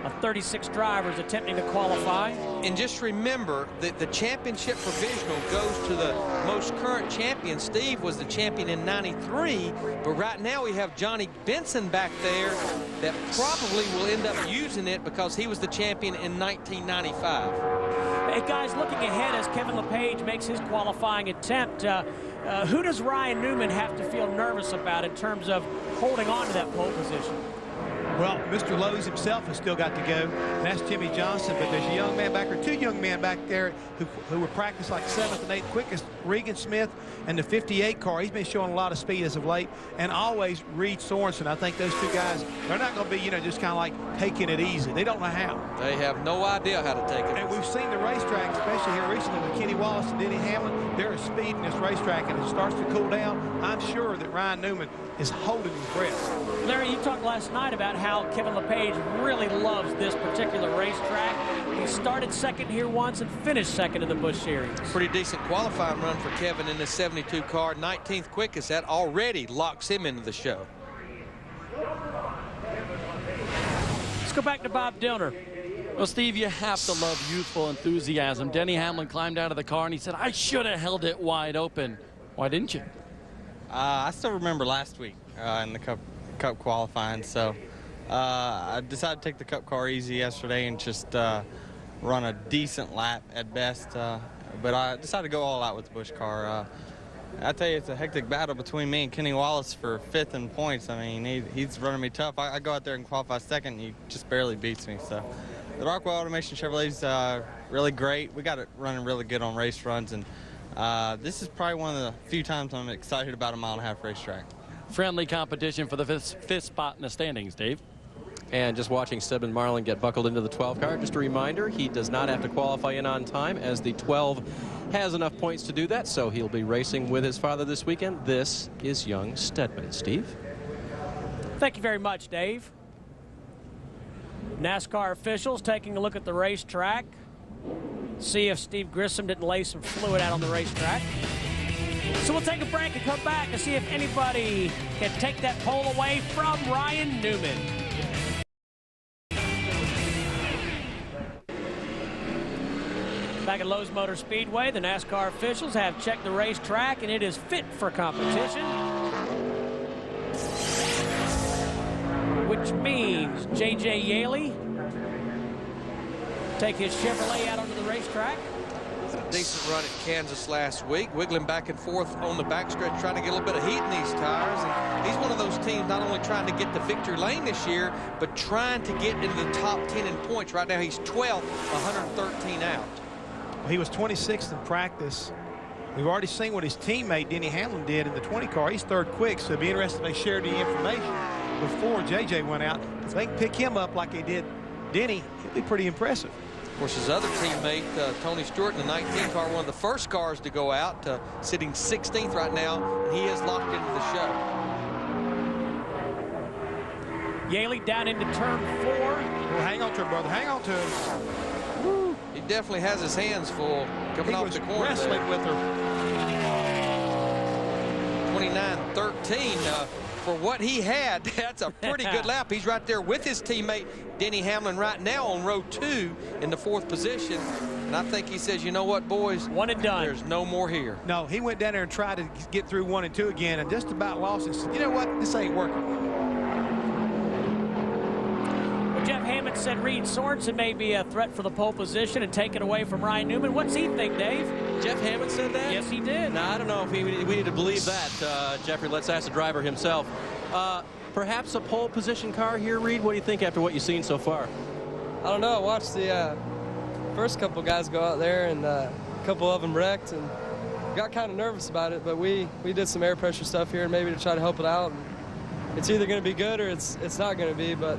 Speaker 1: of 36 drivers attempting to qualify.
Speaker 5: And just remember that the championship provisional goes to the most current champion. Steve was the champion in '93, but right now we have Johnny Benson back there that probably will end up using it because he was the champion in 1995.
Speaker 1: Hey guys, looking ahead as Kevin LePage makes his qualifying attempt, who does Ryan Newman have to feel nervous about in terms of holding on to that pole position?
Speaker 4: Well, Mr. Lowe's himself has still got to go, and that's Jimmy Johnson. But there's a young man back there, 2 young men back there who were practiced like 7th and 8th quickest, Regan Smith and the 58 car. He's been showing a lot of speed as of late, and always Reed Sorensen. I think those 2 guys, they're not going to be, just kind of like taking it easy. They don't know how.
Speaker 5: They have no idea how to take it.
Speaker 4: And we've seen the racetrack, especially here recently with Kenny Wallace and Denny Hamlin. There is speed in this racetrack, and as it starts to cool down, I'm sure that Ryan Newman is holding his breath.
Speaker 1: Larry, you talked last night about how Kevin LePage really loves this particular racetrack. He started second here once and finished second in the Busch Series.
Speaker 5: Pretty decent qualifying run for Kevin in this 72 car. 19th quickest. That already locks him into the show.
Speaker 1: Let's go back to Bob Dillner.
Speaker 8: Well, Steve, you have to love youthful enthusiasm. Denny Hamlin climbed out of the car and he said, I should have held it wide open. Why didn't you?
Speaker 18: I still remember last week in the Cup qualifying, so I decided to take the Cup car easy yesterday and just run a decent lap at best, but I decided to go all out with the Busch car. I tell you, it's a hectic battle between me and Kenny Wallace for 5th in points. I mean, he's running me tough. I go out there and qualify second, and he just barely beats me. So the Rockwell Automation Chevrolet's really great. We got it running really good on race runs, and this is probably one of the few times I'm excited about a 1.5 mile racetrack.
Speaker 8: Friendly competition for the fifth spot in the standings, Dave.
Speaker 2: And just watching Stedman Marlin get buckled into the 12 car, just a reminder, he does not have to qualify in on time, as the 12 has enough points to do that, so he'll be racing with his father this weekend. This is young Stedman. Steve?
Speaker 1: Thank you very much, Dave. NASCAR officials taking a look at the racetrack. See if Steve Grissom didn't lay some fluid out on the racetrack. So we'll take a break and come back and see if anybody can take that pole away from Ryan Newman. Back at Lowe's Motor Speedway, the NASCAR officials have checked the racetrack and it is fit for competition. Which means J.J. Yaley take his Chevrolet out onto the racetrack.
Speaker 5: Decent run at Kansas last week, wiggling back and forth on the backstretch, trying to get a little bit of heat in these tires. And he's one of those teams not only trying to get the victory lane this year, but trying to get into the top 10 in points. Right now he's 12th, 113 out.
Speaker 4: Well, he was 26th in practice. We've already seen what his teammate Denny Hamlin did in the 20 car. He's 3rd quick, so it'd be interesting if they shared the information before JJ went out. If they can pick him up like they did Denny, it'd be pretty impressive.
Speaker 5: Of course, his other teammate, Tony Stewart, in the 19 car, one of the first cars to go out, sitting 16th right now, and he is locked into the show.
Speaker 1: Yaley down into turn 4.
Speaker 4: Well, hang on to him, brother. Hang on to him.
Speaker 5: Woo. He definitely has his hands full coming off the corner.
Speaker 4: Wrestling
Speaker 5: there.
Speaker 4: with her.
Speaker 5: 29-13. For what he had, that's a pretty good lap. He's right there with his teammate Denny Hamlin right now on row 2 in the 4th position. And I think he says, you know what, boys?
Speaker 1: One and done.
Speaker 5: There's no more here.
Speaker 4: No, he went down there and tried to get through 1 and 2 again and just about lost it. You know what? This ain't working.
Speaker 1: Well, Jeff Hammond said Reed Sorensen may be a threat for the pole position and take it away from Ryan Newman. What's he think, Dave?
Speaker 2: Jeff Hammond said that?
Speaker 1: Yes, he did.
Speaker 2: No, I don't know if we need to believe that, Jeffrey. Let's ask the driver himself. Perhaps a pole position car here, Reed? What do you think after what you've seen so far?
Speaker 10: I don't know. I watched the first couple guys go out there, and a couple of them wrecked, and got kind of nervous about it, but we did some air pressure stuff here maybe to try to help it out. And it's either going to be good or it's not going to be, but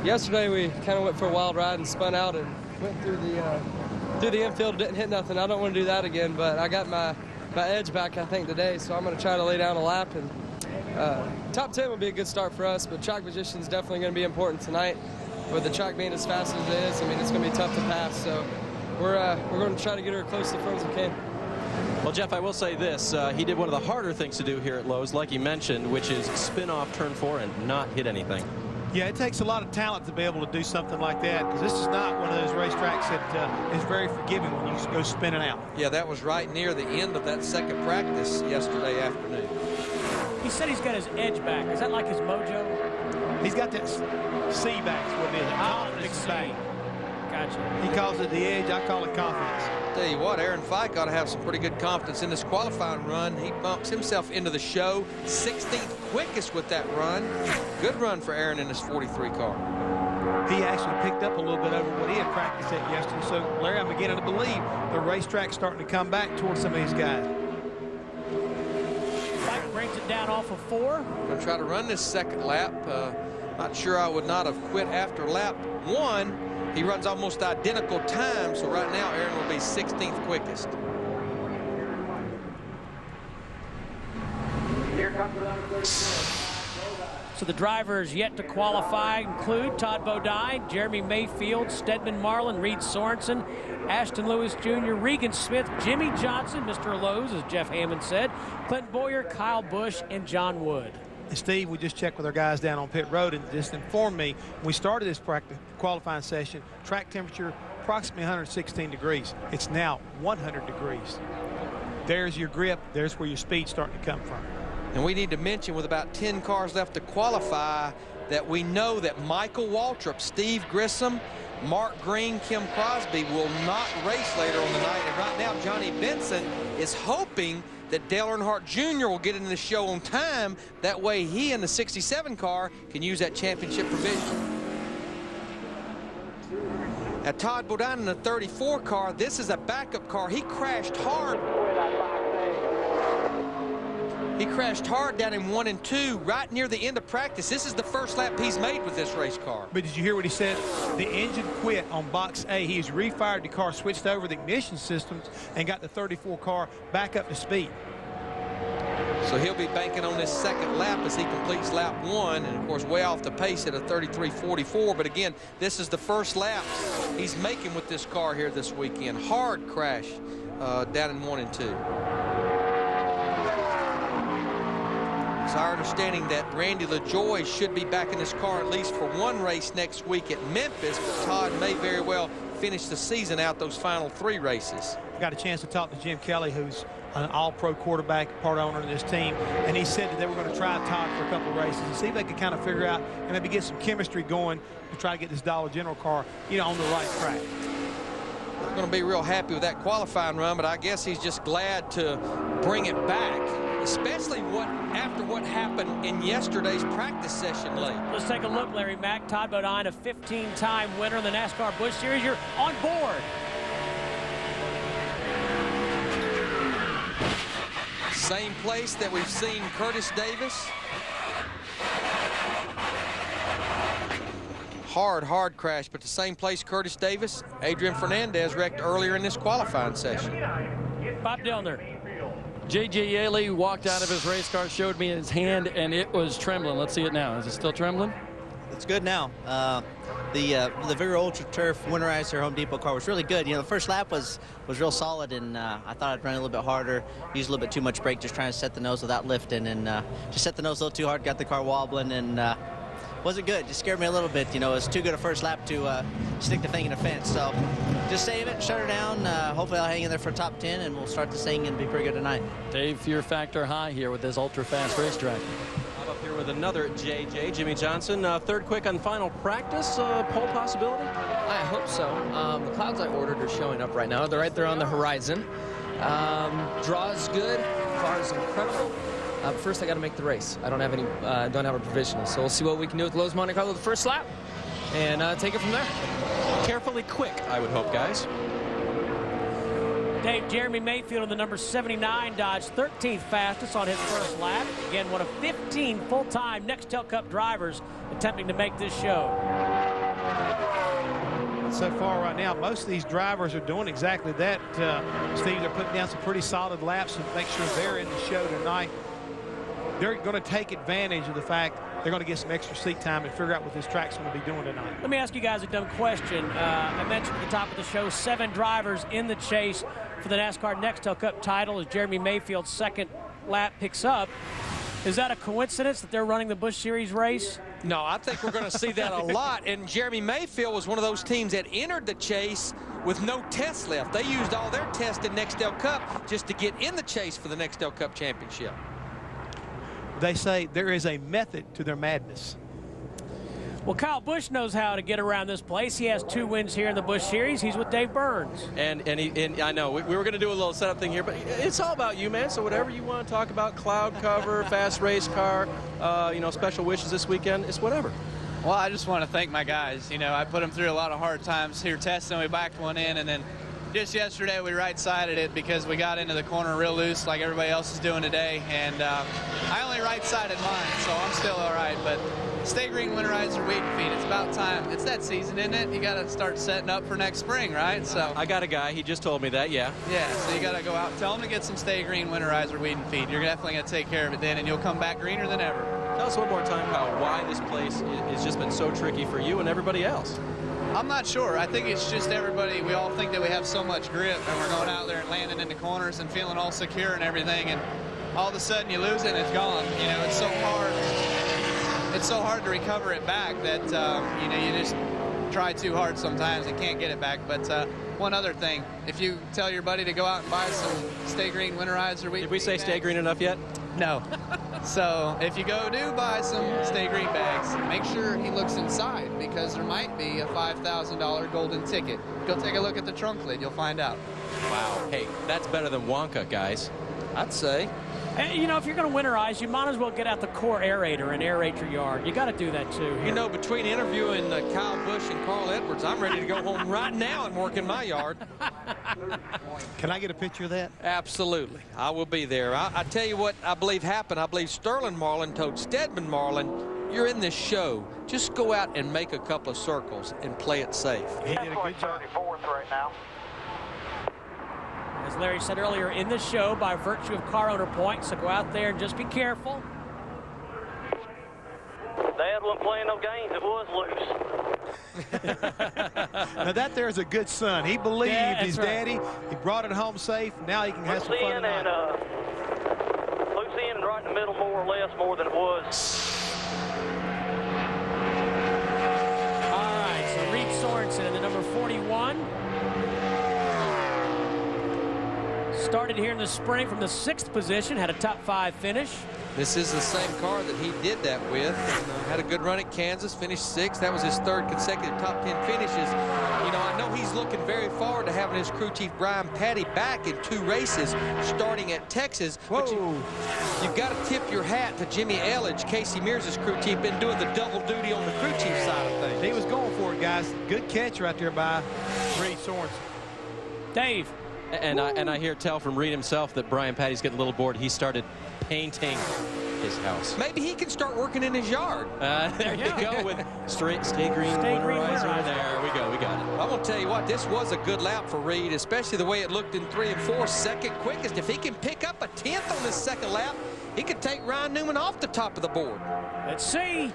Speaker 10: yesterday we kind of went for a wild ride and spun out and went through the infield, didn't hit nothing. I don't want to do that again, but I got my edge back, I think, today, so I'm going to try to lay down a lap. And top 10 would be a good start for us, but track position is definitely going to be important tonight. With the track being as fast as it is, I mean, it's going to be tough to pass. So we're going to try to get her close to the front as we can.
Speaker 2: Well, Jeff, I will say this. He did one of the harder things to do here at Lowe's, like he mentioned, which is spin off turn 4 and not hit anything.
Speaker 4: Yeah, it takes a lot of talent to be able to do something like that, because this is not one of those racetracks that is very forgiving when you just go spinning out.
Speaker 5: Yeah, that was right near the end of that second practice yesterday afternoon.
Speaker 1: He said he's got his edge back. Is that like his mojo?
Speaker 4: He's got that C back, is what it is.
Speaker 1: Big C. Gotcha. gotcha.
Speaker 4: He calls it the edge. I call it confidence.
Speaker 5: Tell you what, Aaron Fike ought to have some pretty good confidence in this qualifying run. He bumps himself into the show, 16th quickest with that run. Good run for Aaron in this 43 car.
Speaker 4: He actually picked up a little bit over what he had practiced at yesterday. So, Larry, I'm beginning to believe the racetrack's starting to come back towards some of these guys.
Speaker 1: Fike brings it down off of 4.
Speaker 5: Going to try to run this second lap. Not sure I would not have quit after lap 1. He runs almost identical time, so right now Aaron will be 16th quickest.
Speaker 1: So the drivers yet to qualify include Todd Bodine, Jeremy Mayfield, Stedman Marlin, Reed Sorensen, Ashton Lewis Jr., Regan Smith, Jimmy Johnson, Mr. Lowe's, as Jeff Hammond said, Clinton Boyer, Kyle Busch, and John Wood.
Speaker 4: And Steve, we just checked with our guys down on pit road and just informed me when we started this qualifying session, track temperature approximately 116 degrees. It's now 100 degrees. There's your grip. There's where your speed's starting to come from.
Speaker 5: And we need to mention, with about 10 cars left to qualify, that we know that Michael Waltrip, Steve Grissom, Mark Green, Kim Crosby will not race later on the night. And right now, Johnny Benson is hoping that Dale Earnhardt Jr. will get into the show on time. That way he in the 67 car can use that championship provision. Now Todd Bodine in the 34 car, this is a backup car. He crashed hard. He crashed hard down in 1 and 2 right near the end of practice. This is the first lap he's made with this race car.
Speaker 4: But did you hear what he said? The engine quit on box A. He's refired the car, switched over the ignition systems, and got the 34 car back up to speed.
Speaker 5: So he'll be banking on this second lap as he completes lap 1, and of course way off the pace at a 33.44. But again, this is the first lap he's making with this car here this weekend. Hard crash down in 1 and 2. It's our understanding that Randy LaJoie should be back in this car at least for one race next week at Memphis, but Todd may very well finish the season out those final 3 races.
Speaker 4: Got a chance to talk to Jim Kelly, who's an all-pro quarterback, part owner of this team, and he said that they were going to try Todd for a couple of races and see if they could kind of figure out and maybe get some chemistry going to try to get this Dollar General car, on the right track.
Speaker 5: Not going to be real happy with that qualifying run, but I guess he's just glad to bring it back, especially after what happened in yesterday's practice session late.
Speaker 1: Let's take a look, Larry Mack. Todd Bodine, a 15-time winner in the NASCAR Busch Series. You're on board.
Speaker 5: Same place that we've seen Curtis Davis. Hard crash, but the same place Curtis Davis, Adrian Fernandez wrecked earlier in this qualifying session.
Speaker 1: Bob Dillner.
Speaker 8: J.J. Yaley walked out of his race car, showed me his hand, and it was trembling. Let's see it now. Is it still trembling?
Speaker 3: It's good now. The Vigor Ultra Turf Winterizer Home Depot car was really good. The first lap was real solid, and I thought I'd run a little bit harder, use a little bit too much brake, just trying to set the nose without lifting, and just set the nose a little too hard, got the car wobbling, and wasn't good. Just scared me a little bit. It was too good a first lap to stick the thing in the fence. So just save it, shut her down. Hopefully I'll hang in there for top 10, and we'll start this thing and be pretty good tonight.
Speaker 8: Dave, fear factor high here with this ultra-fast racetrack.
Speaker 2: I'm up here with another JJ, Jimmy Johnson. Third quick on final practice. Pole possibility?
Speaker 12: I hope so. The clouds I ordered are showing up right now. They're right there on the horizon. Draw is good. Car is incredible. But first, I got to make the race. I don't have any. Don't have a provisional. So we'll see what we can do with Lowe's Monte Carlo the first lap, and take it from there.
Speaker 2: Carefully quick, I would hope, guys.
Speaker 1: Dave, Jeremy Mayfield in the number 79 Dodge, 13th fastest on his first lap. Again, one of 15 full-time Nextel Cup drivers attempting to make this show.
Speaker 4: So far right now, most of these drivers are doing exactly that. Steve, they're putting down some pretty solid laps to make sure they're in the show tonight. They're going to take advantage of the fact they're going to get some extra seat time and figure out what this track's going to be doing tonight.
Speaker 1: Let me ask you guys a dumb question. I mentioned at the top of the show 7 drivers in the chase for the NASCAR Nextel Cup title as Jeremy Mayfield's second lap picks up. Is that a coincidence that they're running the Busch Series race?
Speaker 5: No, I think we're going to see that a lot. And Jeremy Mayfield was one of those teams that entered the chase with no tests left. They used all their tests in Nextel Cup just to get in the chase for the Nextel Cup championship.
Speaker 4: They say there is a method to their madness.
Speaker 1: Well, Kyle Busch knows how to get around this place. He has 2 wins here in the Busch Series. He's with Dave Burns.
Speaker 2: And I know we were going to do a little setup thing here, but it's all about you, man. So whatever you want to talk about, cloud cover, fast race car, special wishes this weekend, it's whatever.
Speaker 11: Well, I just want to thank my guys. I put them through a lot of hard times here testing. We backed one in, and then just yesterday we right-sided it because we got into the corner real loose like everybody else is doing today. And I only right-sided mine, so I'm still all right. But Stay Green Winterizer Weed and Feed, it's about time. It's that season, isn't it? You got to start setting up for next spring, right? So
Speaker 2: I got a guy. He just told me that, yeah.
Speaker 11: Yeah, so you got to go out and tell him to get some Stay Green Winterizer Weed and Feed. You're definitely going to take care of it then, and you'll come back greener than ever.
Speaker 2: Tell us one more time, Kyle, why this place has just been so tricky for you and everybody else.
Speaker 11: I'm not sure. I think it's just everybody, we all think that we have so much grip, and we're going out there and landing in the corners and feeling all secure and everything, and all of a sudden you lose it and it's gone. It's so hard. It's so hard to recover it back that, you just try too hard sometimes and can't get it back. But one other thing, if you tell your buddy to go out and buy some Stay Green Winterizer Weed.
Speaker 2: Did we say Stay Green enough yet?
Speaker 11: No. So if you do buy some Stay Green bags, make sure he looks inside because there might be a $5,000 golden ticket. Go take a look at the trunk lid. You'll find out.
Speaker 2: Wow. Hey, that's better than Wonka, guys. I'd say.
Speaker 1: If you're going to winterize, you might as well get out the core aerator and aerate your yard. You got to do that too.
Speaker 5: Between interviewing Kyle Busch and Carl Edwards, I'm ready to go home right now and work in my yard.
Speaker 4: Can I get a picture of that?
Speaker 5: Absolutely. I will be there. I tell you what I believe happened. I believe Sterling Marlin told Stedman Marlin, you're in this show. Just go out and make a couple of circles and play it safe.
Speaker 4: He did a good job.
Speaker 7: 34th right now.
Speaker 1: As Larry said earlier in the show, by virtue of car owner points, so go out there and just be careful.
Speaker 7: Dad wasn't playing no games. It was loose.
Speaker 4: Now that there's a good son. He believed his daddy. He brought it home safe. Now he can have some fun tonight.
Speaker 7: Loose end right in the middle, more or less, more than it was.
Speaker 1: All right, so Reed Sorensen in the number 41. Started here in the spring from the 6th position, had a top 5 finish.
Speaker 5: This is the same car that he did that with. And, had a good run at Kansas, finished 6th. That was his 3rd consecutive top 10 finishes. I know he's looking very forward to having his crew chief Brian Patty back in 2 races starting at Texas.
Speaker 4: Whoa.
Speaker 5: But you've got to tip your hat to Jimmy Elledge, Casey Mears' crew chief, been doing the double duty on the crew chief side of things.
Speaker 4: He was going for it, guys. Good catch right there by Reed Sorensen.
Speaker 1: Dave.
Speaker 2: And I hear tell from Reed himself that Brian Patty's getting a little bored. He started painting his house.
Speaker 5: Maybe he can start working in his yard.
Speaker 2: There you go with Stay Green Winterizer. There we go. We got it.
Speaker 5: I'm going to tell you what, this was a good lap for Reed, especially the way it looked in 3 and 4, second quickest. If he can pick up a 10th on this second lap, he could take Ryan Newman off the top of the board.
Speaker 1: Let's see.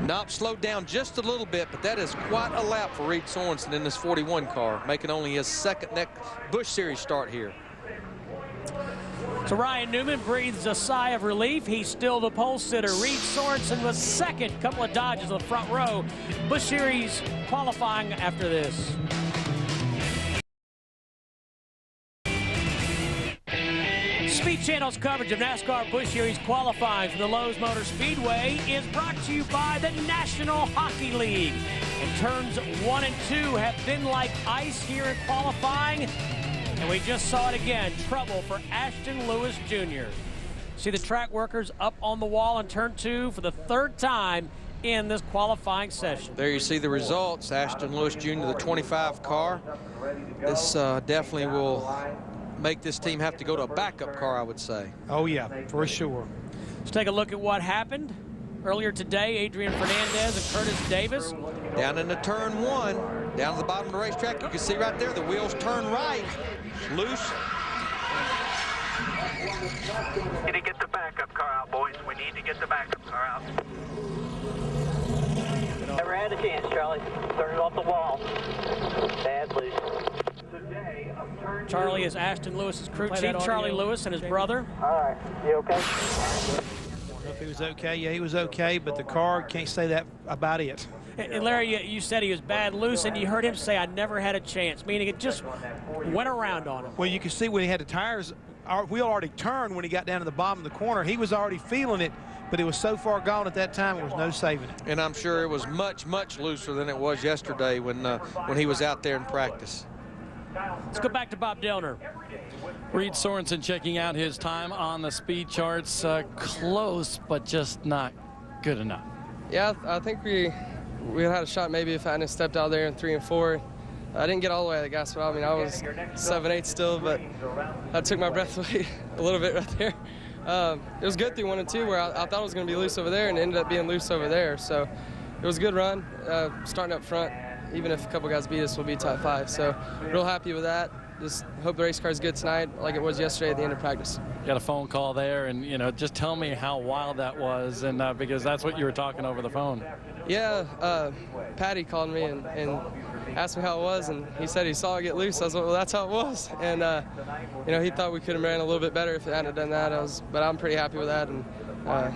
Speaker 5: Knopp slowed down just a little bit, but that is quite a lap for Reed Sorensen in this 41 car, making only his 2nd Busch Series start here.
Speaker 1: So Ryan Newman breathes a sigh of relief. He's still the pole sitter. Reed Sorensen was 2nd. Couple of dodges on the front row. Busch Series qualifying after this. Speed Channel's coverage of NASCAR Busch Series qualifying for the Lowe's Motor Speedway is brought to you by the National Hockey League. And turns 1 and 2 have been like ice here in qualifying. And we just saw it again. Trouble for Ashton Lewis Jr. See the track workers up on the wall in turn 2 for the 3rd time in this qualifying session.
Speaker 5: There you see the results. Ashton Lewis Jr., the 25 car. This definitely will make this team have to go to a backup car, I would say.
Speaker 4: Oh, yeah, for sure.
Speaker 1: Let's take a look at what happened. Earlier today, Adrian Fernandez and Curtis Davis.
Speaker 5: Down into turn 1, down to the bottom of the racetrack, you can see right there the wheels turn right. Loose.
Speaker 7: We need to get the backup car out, boys. We need to get the backup car out. Never had a chance, Charlie. Turn it off the wall. Bad loose.
Speaker 1: Charlie is Ashton Lewis's crew chief, Charlie Lewis and his brother.
Speaker 7: All right, you okay?
Speaker 4: I don't know if he was okay. Yeah, he was okay, but the car, can't say that about it.
Speaker 1: And Larry, you said he was bad loose, and you heard him say, I never had a chance, meaning it just went around on him.
Speaker 4: Well, you can see when he had the tires, our wheel already turned when he got down to the bottom of the corner. He was already feeling it but it was so far gone at that time, there was no saving it.
Speaker 5: And I'm sure it was much, much looser than it was yesterday when he was out there in practice.
Speaker 1: Let's go back to Bob Dillner.
Speaker 8: Reed Sorensen checking out his time on the speed charts. Close, but just not good enough.
Speaker 10: Yeah, I think we had a shot maybe if I hadn't stepped out there in 3 and 4. I didn't get all the way to the gas pedal. I mean, I was 7/8 still, but that took my breath away a little bit right there. It was good through 1 and 2 where I thought it was going to be loose over there and it ended up being loose over there. So it was a good run, starting up front. Even if a couple guys beat us, we'll be top 5. So real happy with that. Just hope the race car is good tonight like it was yesterday at the end of practice.
Speaker 8: Got a phone call there, and, you know, just tell me how wild that was, and because that's what you were talking over the phone.
Speaker 10: Yeah, Patty called me and asked me how it was, and he said he saw it get loose. I was like, well, that's how it was. And, you know, he thought we could have ran a little bit better if it hadn't done that. But I'm pretty happy with that. And,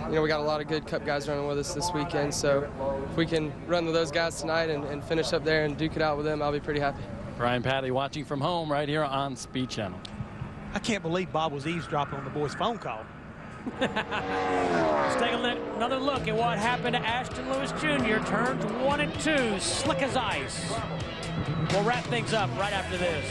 Speaker 10: you know, we got a lot of good Cup guys running with us this weekend. So if we can run with those guys tonight and finish up there and duke it out with them, I'll be pretty happy.
Speaker 8: Ryan Patty watching from home right here on Speed Channel.
Speaker 4: I can't believe Bob was eavesdropping on the boys' phone call.
Speaker 1: Let's take another look at what happened to Ashton Lewis Jr. Turns 1 and 2, slick as ice. We'll wrap things up right after this.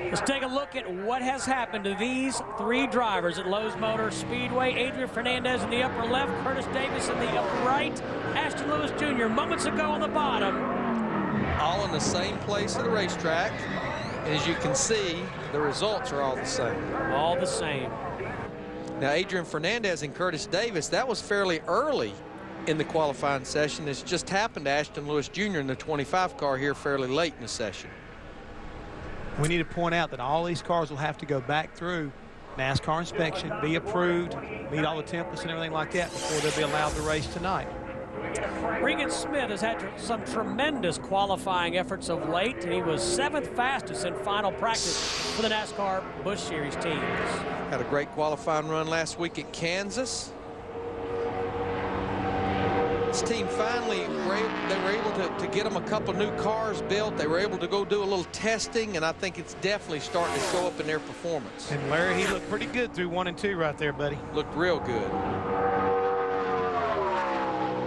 Speaker 1: Let's take a look at what has happened to these 3 drivers at Lowe's Motor Speedway. Adrian Fernandez in the upper left, Curtis Davis in the upper right, Ashton Lewis Jr. moments ago on the bottom.
Speaker 5: All in the same place of the racetrack. And as you can see, the results are all the same.
Speaker 1: All the same.
Speaker 5: Now, Adrian Fernandez and Curtis Davis, that was fairly early in the qualifying session. It's just happened to Ashton Lewis Jr. in the 25 car here fairly late in the session.
Speaker 4: We need to point out that all these cars will have to go back through NASCAR inspection, be approved, meet all the templates and everything like that before they'll be allowed to race tonight.
Speaker 1: Regan Smith has had some tremendous qualifying efforts of late. He was 7th fastest in final practice for the NASCAR Busch Series teams.
Speaker 5: Had a great qualifying run last week at Kansas. This team finally, they were able to get them a couple new cars built. They were able to go do a little testing, and I think it's definitely starting to show up in their performance.
Speaker 4: And Larry, he looked pretty good through 1 and 2 right there, buddy.
Speaker 5: Looked real good.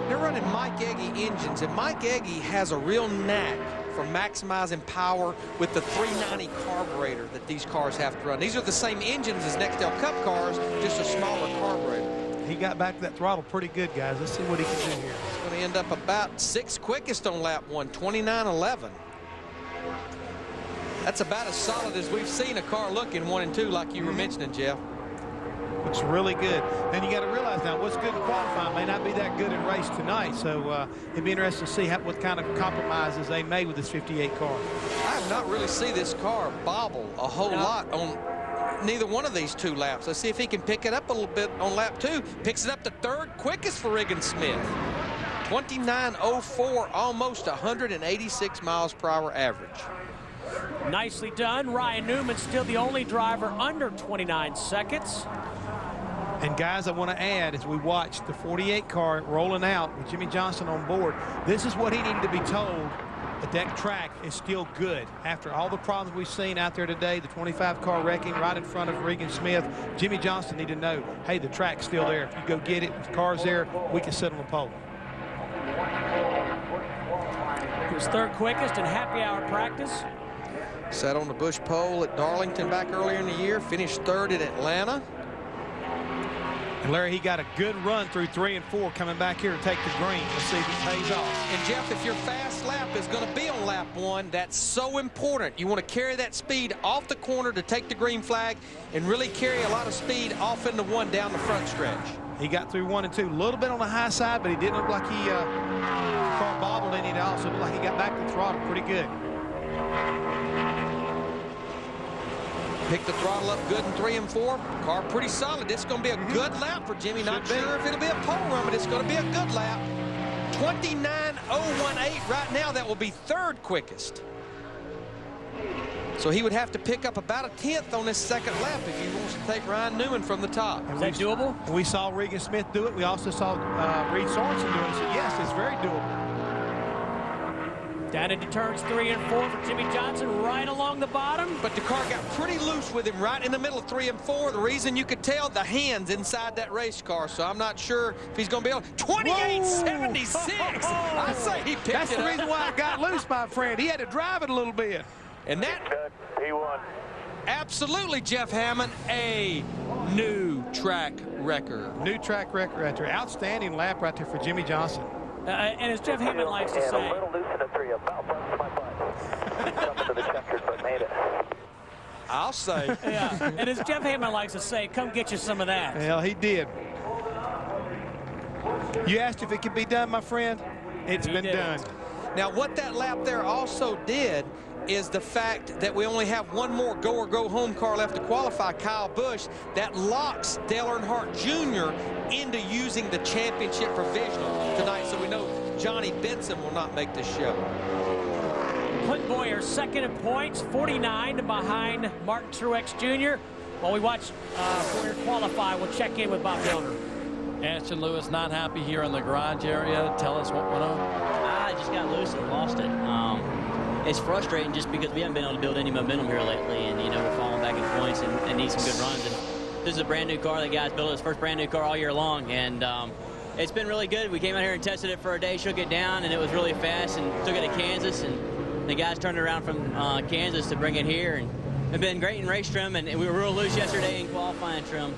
Speaker 5: They're running Mike Egge engines, and Mike Egge has a real knack for maximizing power with the 390 carburetor that these cars have to run. These are the same engines as Nextel Cup cars, just a smaller carburetor.
Speaker 4: He got back to that throttle pretty good, guys. Let's see what he can do here.
Speaker 5: He's going to end up about 6th quickest on lap 1, 29.11. That's about as solid as we've seen a car look in 1 and 2, like you were mentioning, Jeff.
Speaker 4: Looks really good. And you got to realize now what's good in qualifying may not be that good in race tonight. So it'd be interesting to see what kind of compromises they made with this 58 car.
Speaker 5: I have not really seen this car bobble a whole lot on neither one of these 2 laps. Let's see if he can pick it up a little bit on lap 2. Picks it up to 3rd quickest for Regan Smith. 29.04, almost 186 miles per hour average.
Speaker 1: Nicely done. Ryan Newman still the only driver under 29 seconds.
Speaker 4: And guys, I want to add, as we watch the 48 car rolling out with Jimmie Johnson on board, this is what he needed to be told. That track is still good. After all the problems we've seen out there today, the 25 car wrecking right in front of Regan Smith, Jimmie Johnson need to know, hey, the track's still there. If you go get it, the car's there, we can sit on the pole.
Speaker 1: He was 3rd quickest in happy hour practice.
Speaker 5: Sat on the Busch pole at Darlington back earlier in the year, finished 3rd at Atlanta.
Speaker 4: And Larry, he got a good run through 3 and 4 coming back here to take the green. Let's see if it pays off.
Speaker 5: And Jeff, if your fast lap is going to be on lap 1, that's so important. You want to carry that speed off the corner to take the green flag and really carry a lot of speed off into 1 down the front stretch.
Speaker 4: He got through 1 and 2, a little bit on the high side, but he didn't look like he car bobbled any at all. So it looked like he got back to the throttle pretty good.
Speaker 5: Pick the throttle up good in 3 and 4. Car pretty solid. It's going to be a good lap for Jimmy. Not sure if it'll be a pole run, but it's going to be a good lap. 29.018 right now. That will be 3rd quickest. So he would have to pick up about a 10th on this 2nd lap if he wants to take Ryan Newman from the top.
Speaker 1: Is that doable?
Speaker 4: We saw Regan Smith do it. We also saw Reed Sorensen do it. So yes, it's very doable.
Speaker 1: Down into turns 3 and 4 for Jimmie Johnson, right along the bottom.
Speaker 5: But the car got pretty loose with him right in the middle of 3 and 4. The reason you could tell, the hands inside that race car. So I'm not sure if he's going to be able. 28.76. I say he picked
Speaker 4: That's
Speaker 5: it
Speaker 4: the
Speaker 5: up.
Speaker 4: reason why it got loose, my friend. He had to drive it a little bit.
Speaker 5: And that,
Speaker 7: he won.
Speaker 5: Absolutely, Jeff Hammond, a new track record.
Speaker 4: New track record right there. Outstanding lap right there for Jimmie Johnson.
Speaker 1: And as Jeff Hammond likes to say,
Speaker 7: a little loose in the 3, about busted my butt. Jumped to the checkers, but made it.
Speaker 5: I'll say.
Speaker 1: Yeah, and as Jeff Hammond likes to say, come get you some of that.
Speaker 4: Well, he did. You asked if it could be done, my friend. It's been done.
Speaker 5: Now, what that lap there also did is the fact that we only have one more go or go home car left to qualify, Kyle Busch. That locks Dale Earnhardt Jr. into using the championship provisional tonight. So we know Johnny Benson will not make this show.
Speaker 1: Clint Bowyer second in points, 49 behind Martin Truex Jr. While we watch Bowyer qualify, we'll check in with Bob Milner.
Speaker 8: Ashton Lewis not happy here in the garage area. Tell us what went on.
Speaker 14: I just got loose and lost it. It's frustrating just because we haven't been able to build any momentum here lately, and you know we're falling back in points and need some good runs. And this is a brand new car. The guy's built his first brand new car all year long, and it's been really good. We came out here and tested it for a day, shook it down, and it was really fast, and took it to Kansas, and the guys turned it around from Kansas to bring it here, and it's been great in race trim, and we were real loose yesterday in qualifying trim.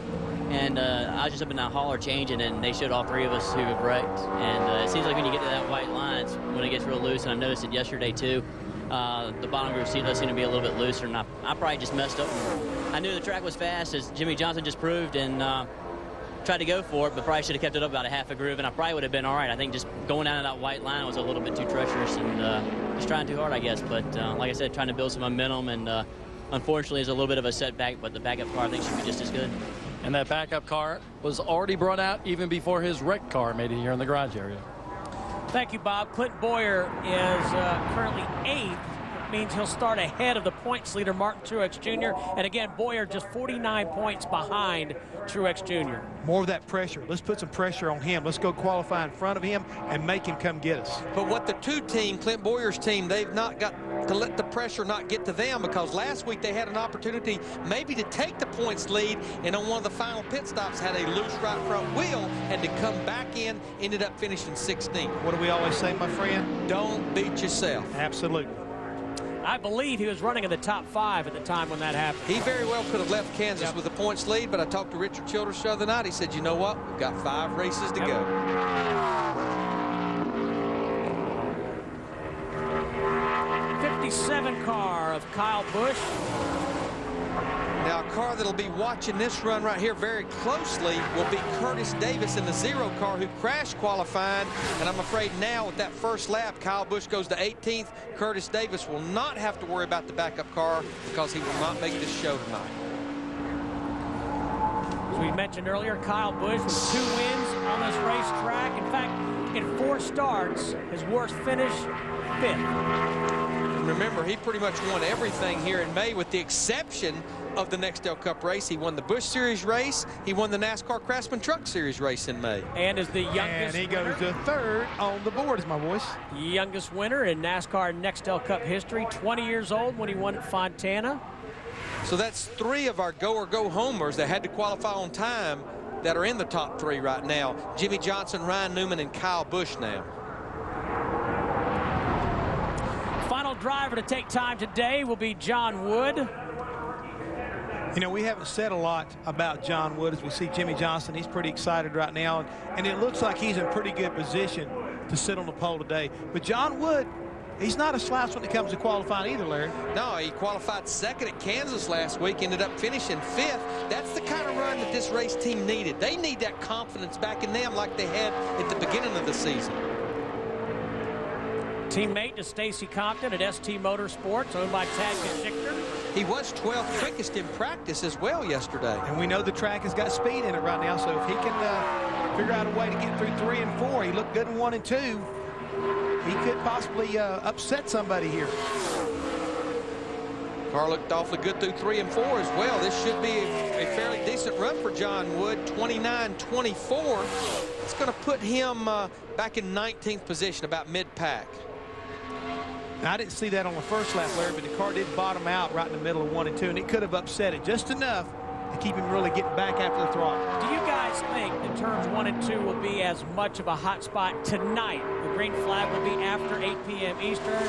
Speaker 14: And I was just up in that hauler changing, and they showed all 3 of us who have wrecked. And it seems like when you get to that white line, it's when it gets real loose, and I noticed it yesterday too. The bottom group seemed to be a little bit looser, and I probably just messed up. I knew the track was fast, as Jimmie Johnson just proved, and tried to go for it, but probably should have kept it up about a half a groove, and I probably would have been all right. I think just going down to that white line was a little bit too treacherous, and just trying too hard, I guess. But like I said, trying to build some momentum, and unfortunately, it's a little bit of a setback, but the backup car I think should be just as good.
Speaker 8: And that backup car was already brought out even before his wrecked car made it here in the garage area.
Speaker 1: Thank you, Bob. Clint Bowyer is currently 8th. Means he'll start ahead of the points leader, Martin Truex Jr. And again, Bowyer just 49 points behind Truex Jr.
Speaker 4: More of that pressure. Let's put some pressure on him. Let's go qualify in front of him and make him come get us.
Speaker 5: But what the 2 team, Clint Bowyer's team, they've not got to let the pressure not get to them, because last week they had an opportunity maybe to take the points lead, and on one of the final pit stops had a loose right front wheel and to come back in, ended up finishing 16th.
Speaker 4: What do we always say, my friend?
Speaker 5: Don't beat yourself.
Speaker 4: Absolutely.
Speaker 1: I believe he was running in the top 5 at the time when that happened.
Speaker 5: He very well could have left Kansas with the points lead, but I talked to Richard Childress the other night. He said, you know what? We've got 5 races to go.
Speaker 1: 57 car of Kyle Busch.
Speaker 5: Now, a car that'll be watching this run right here very closely will be Curtis Davis in the 0 car, who crashed qualifying. And I'm afraid now with that first lap, Kyle Busch goes to 18th. Curtis Davis will not have to worry about the backup car because he will not make this show tonight.
Speaker 1: As we mentioned earlier, Kyle Busch with 2 wins on this racetrack. In fact, in 4 starts, his worst finish, 5th.
Speaker 5: Remember, he pretty much won everything here in May with the exception of the Nextel Cup race. He won the Busch Series race. He won the NASCAR Craftsman Truck Series race in May.
Speaker 1: And is the youngest
Speaker 4: And he goes to 3rd on the board, is my voice.
Speaker 1: Youngest winner in NASCAR Nextel Cup history, 20 years old when he won at Fontana.
Speaker 5: So that's 3 of our go or go homers that had to qualify on time that are in the top 3 right now. Jimmie Johnson, Ryan Newman, and Kyle Busch now.
Speaker 1: Final driver to take time today will be John Wood.
Speaker 4: You know, we haven't said a lot about John Wood as we see Jimmie Johnson. He's pretty excited right now, and it looks like he's in pretty good position to sit on the pole today. But John Wood, he's not a slouch when it comes to qualifying either, Larry.
Speaker 5: No, he qualified 2nd at Kansas last week, ended up finishing 5th. That's the kind of run that this race team needed. They need that confidence back in them like they had at the beginning of the season.
Speaker 1: Teammate to Stacy Compton at ST Motorsports, owned by Tad Geschichter.
Speaker 5: He was 12th quickest in practice as well yesterday.
Speaker 4: And we know the track has got speed in it right now, so if he can figure out a way to get through 3 and 4, he looked good in 1 and 2. He could possibly upset somebody here.
Speaker 5: Car looked awfully good through 3 and 4 as well. This should be a fairly decent run for John Wood, 29-24. It's going to put him back in 19th position, about mid-pack.
Speaker 4: Now, I didn't see that on the first lap, Larry, but the car did bottom out right in the middle of 1 and 2, and it could have upset it just enough to keep him really getting back after the throttle.
Speaker 1: Do you guys think that turns 1 and 2 will be as much of a hot spot tonight? The green flag will be after 8 p.m. Eastern.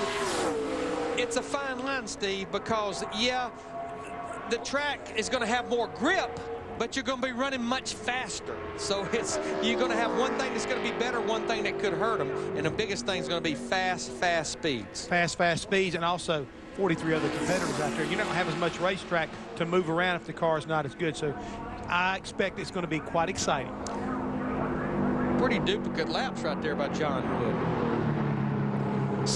Speaker 5: It's a fine line, Steve, because, yeah, the track is going to have more grip, but you're going to be running much faster. So you're going to have one thing that's going to be better, one thing that could hurt them, and the biggest thing is going to be fast speeds.
Speaker 4: Fast speeds, and also 43 other competitors out there. You don't have as much racetrack to move around if the car is not as good. So I expect it's going to be quite exciting.
Speaker 5: Pretty duplicate laps right there by John Wood.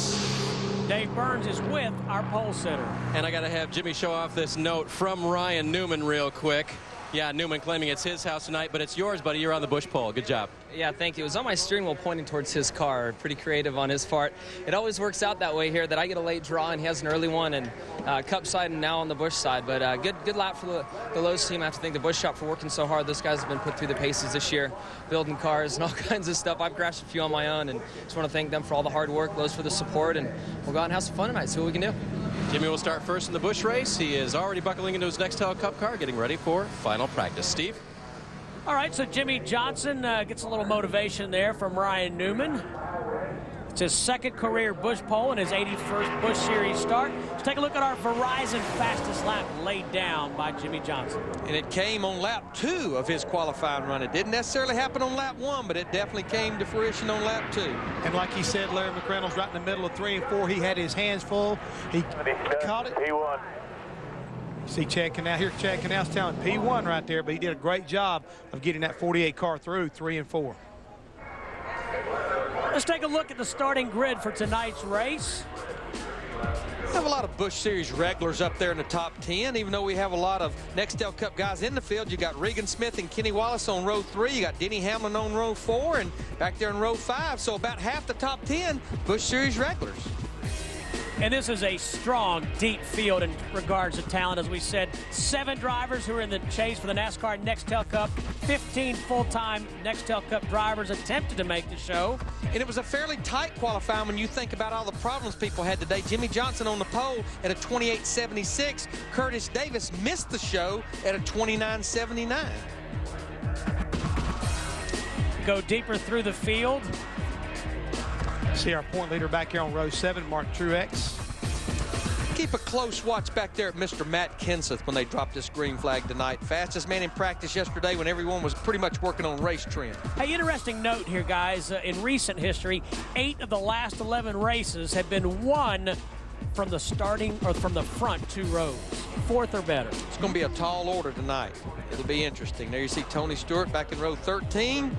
Speaker 1: Dave Burns is with our pole sitter.
Speaker 2: And I got to have Jimmy show off this note from Ryan Newman real quick. Yeah, Newman claiming it's his house tonight, but it's yours, buddy. You're on the Busch pole. Good job.
Speaker 12: Yeah, thank you. It was on my steering wheel pointing towards his car. Pretty creative on his part. It always works out that way here, that I get a late draw and he has an early one, and Cup side and now on the Busch side. But good lap for the Lowe's team. I have to thank the Busch shop for working so hard. Those guys have been put through the paces this year, building cars and all kinds of stuff. I've crashed a few on my own, and just want to thank them for all the hard work, Lowe's for the support, and we'll go out and have some fun tonight, see what we can do.
Speaker 2: Jimmy will start first in the Busch race. He is already buckling into his Nextel Cup car, getting ready for final practice. Steve?
Speaker 1: All right, so Jimmy Johnson gets a little motivation there from Ryan Newman. It's his second career Busch pole and his 81st Busch Series start. Let's take a look at our Verizon fastest lap laid down by Jimmy Johnson.
Speaker 5: And it came on lap 2 of his qualifying run. It didn't necessarily happen on lap 1, but it definitely came to fruition on lap 2.
Speaker 4: And like he said, Larry McReynolds right in the middle of 3 and 4. He had his hands full. He caught it.
Speaker 7: P1.
Speaker 4: See Chad Canal here. Chad Canal's telling P1 right there, but he did a great job of getting that 48 car through 3 and 4.
Speaker 1: Let's take a look at the starting grid for tonight's race.
Speaker 5: We have a lot of Busch Series regulars up there in the top 10, even though we have a lot of Nextel Cup guys in the field. You got Regan Smith and Kenny Wallace on row 3. You got Denny Hamlin on row 4, and back there in row 5. So about half the top 10 Busch Series regulars.
Speaker 1: And this is a strong, deep field in regards to talent. As we said, 7 drivers who are in the chase for the NASCAR Nextel Cup. 15 full-time Nextel Cup drivers attempted to make the show.
Speaker 5: And it was a fairly tight qualifying when you think about all the problems people had today. Jimmy Johnson on the pole at a 28.76. Curtis Davis missed the show at a 29.79.
Speaker 1: Go deeper through the field.
Speaker 4: See our point leader back here on row 7, Mark Truex.
Speaker 5: Keep a close watch back there at Mr. Matt Kenseth when they dropped this green flag tonight. Fastest man in practice yesterday when everyone was pretty much working on race trim.
Speaker 1: Hey, interesting note here, guys. In recent history, 8 of the last 11 races have been won from the starting or from the front 2 rows. 4th or better.
Speaker 5: It's going to be a tall order tonight. It'll be interesting. There you see Tony Stewart back in row 13,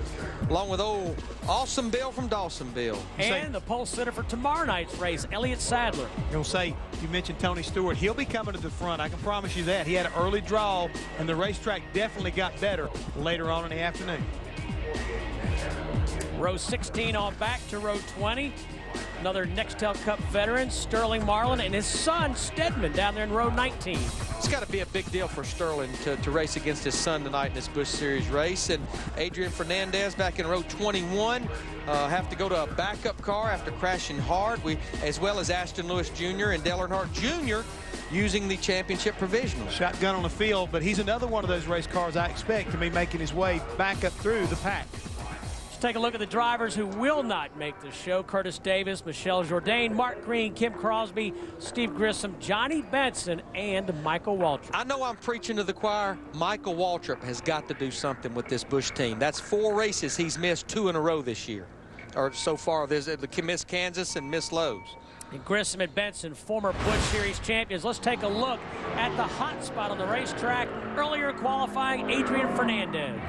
Speaker 5: along with old Awesome Bill from Dawsonville.
Speaker 1: And the pole sitter for tomorrow night's race, Elliott Sadler.
Speaker 4: You're going to say, you mentioned Tony Stewart. He'll be coming to the front. I can promise you that. He had an early draw, and the racetrack definitely got better later on in the afternoon.
Speaker 1: Row 16 on back to row 20. Another Nextel Cup veteran, Sterling Marlin, and his son, Stedman, down there in row 19.
Speaker 5: It's got to be a big deal for Sterling to race against his son tonight in this Busch Series race. And Adrian Fernandez back in row 21 have to go to a backup car after crashing hard, as well as Ashton Lewis Jr. and Dale Earnhardt Jr. using the championship provisional.
Speaker 4: Shotgun on the field, but he's another one of those race cars I expect to be making his way back up through the pack.
Speaker 1: Let's take a look at the drivers who will not make the show. Curtis Davis, Michelle Jourdain, Mark Green, Kim Crosby, Steve Grissom, Johnny Benson, and Michael Waltrip.
Speaker 5: I know I'm preaching to the choir. Michael Waltrip has got to do something with this Busch team. That's 4 races he's missed 2 in a row this year. Or so far, there's Miss Kansas and Miss Lowe's.
Speaker 1: And Grissom and Benson, former Busch Series champions. Let's take a look at the hot spot on the racetrack. Earlier qualifying, Adrian Fernandez.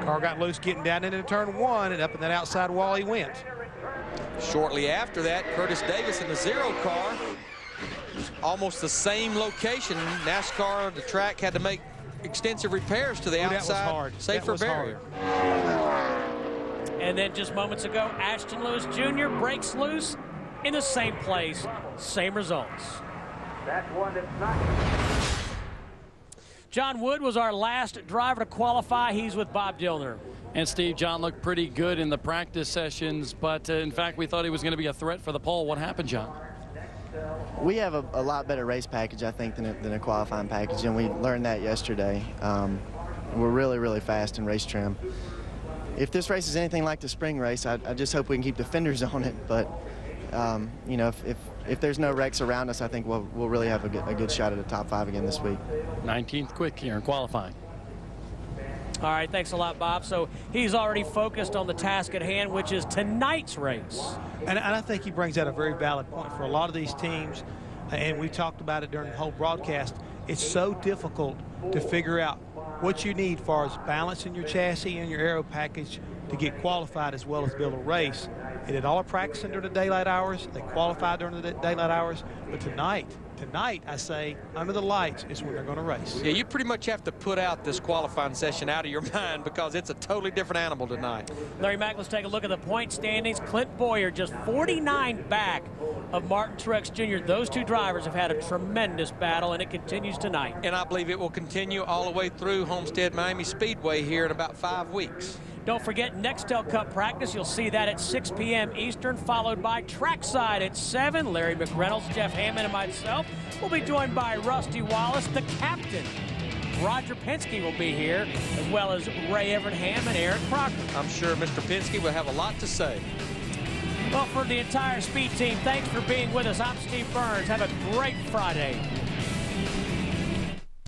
Speaker 4: Car got loose getting down into turn 1, and up in that outside wall he went.
Speaker 5: Shortly after that, Curtis Davis in the 0 car. Almost the same location. NASCAR, the track, had to make extensive repairs to the outside safer barrier.
Speaker 1: And then just moments ago, Ashton Lewis Jr. breaks loose in the same place, same results.
Speaker 7: That's one that's not.
Speaker 1: John Wood was our last driver to qualify. He's with Bob Dillner.
Speaker 8: And Steve, John looked pretty good in the practice sessions, but in fact, we thought he was going to be a threat for the pole. What happened, John?
Speaker 6: We have a lot better race package, I think, than a qualifying package, and we learned that yesterday. We're really, really fast in race trim. If this race is anything like the spring race, I just hope we can keep the fenders on it. But you know, if there's no wrecks around us, I think we'll really have a good shot at a top 5 again this week.
Speaker 8: 19th quick here in qualifying.
Speaker 1: All right, thanks a lot, Bob. So he's already focused on the task at hand, which is tonight's race.
Speaker 4: And I think he brings out a very valid point for a lot of these teams, and we talked about it during the whole broadcast. It's so difficult to figure out what you need as far as balance in your chassis and your aero package to get qualified as well as build a race. They did all the practicing during the daylight hours. They qualified during the daylight hours. But tonight, I say, under the lights is when they're going to race.
Speaker 5: Yeah, you pretty much have to put out this qualifying session out of your mind because it's a totally different animal tonight.
Speaker 1: Larry Mack, let's take a look at the point standings. Clint Boyer just 49 back of Martin Truex Jr. Those two drivers have had a tremendous battle, and it continues tonight.
Speaker 5: And I believe it will continue all the way through Homestead Miami Speedway here in about 5 weeks.
Speaker 1: Don't forget Nextel Cup practice. You'll see that at 6 p.m. Eastern, followed by Trackside at 7. Larry McReynolds, Jeff Hammond, and myself will be joined by Rusty Wallace, the captain. Roger Penske will be here, as well as Ray Evernham and Eric Crocker.
Speaker 5: I'm sure Mr. Penske will have a lot to say.
Speaker 1: Well, for the entire Speed team, thanks for being with us. I'm Steve Burns. Have a great Friday.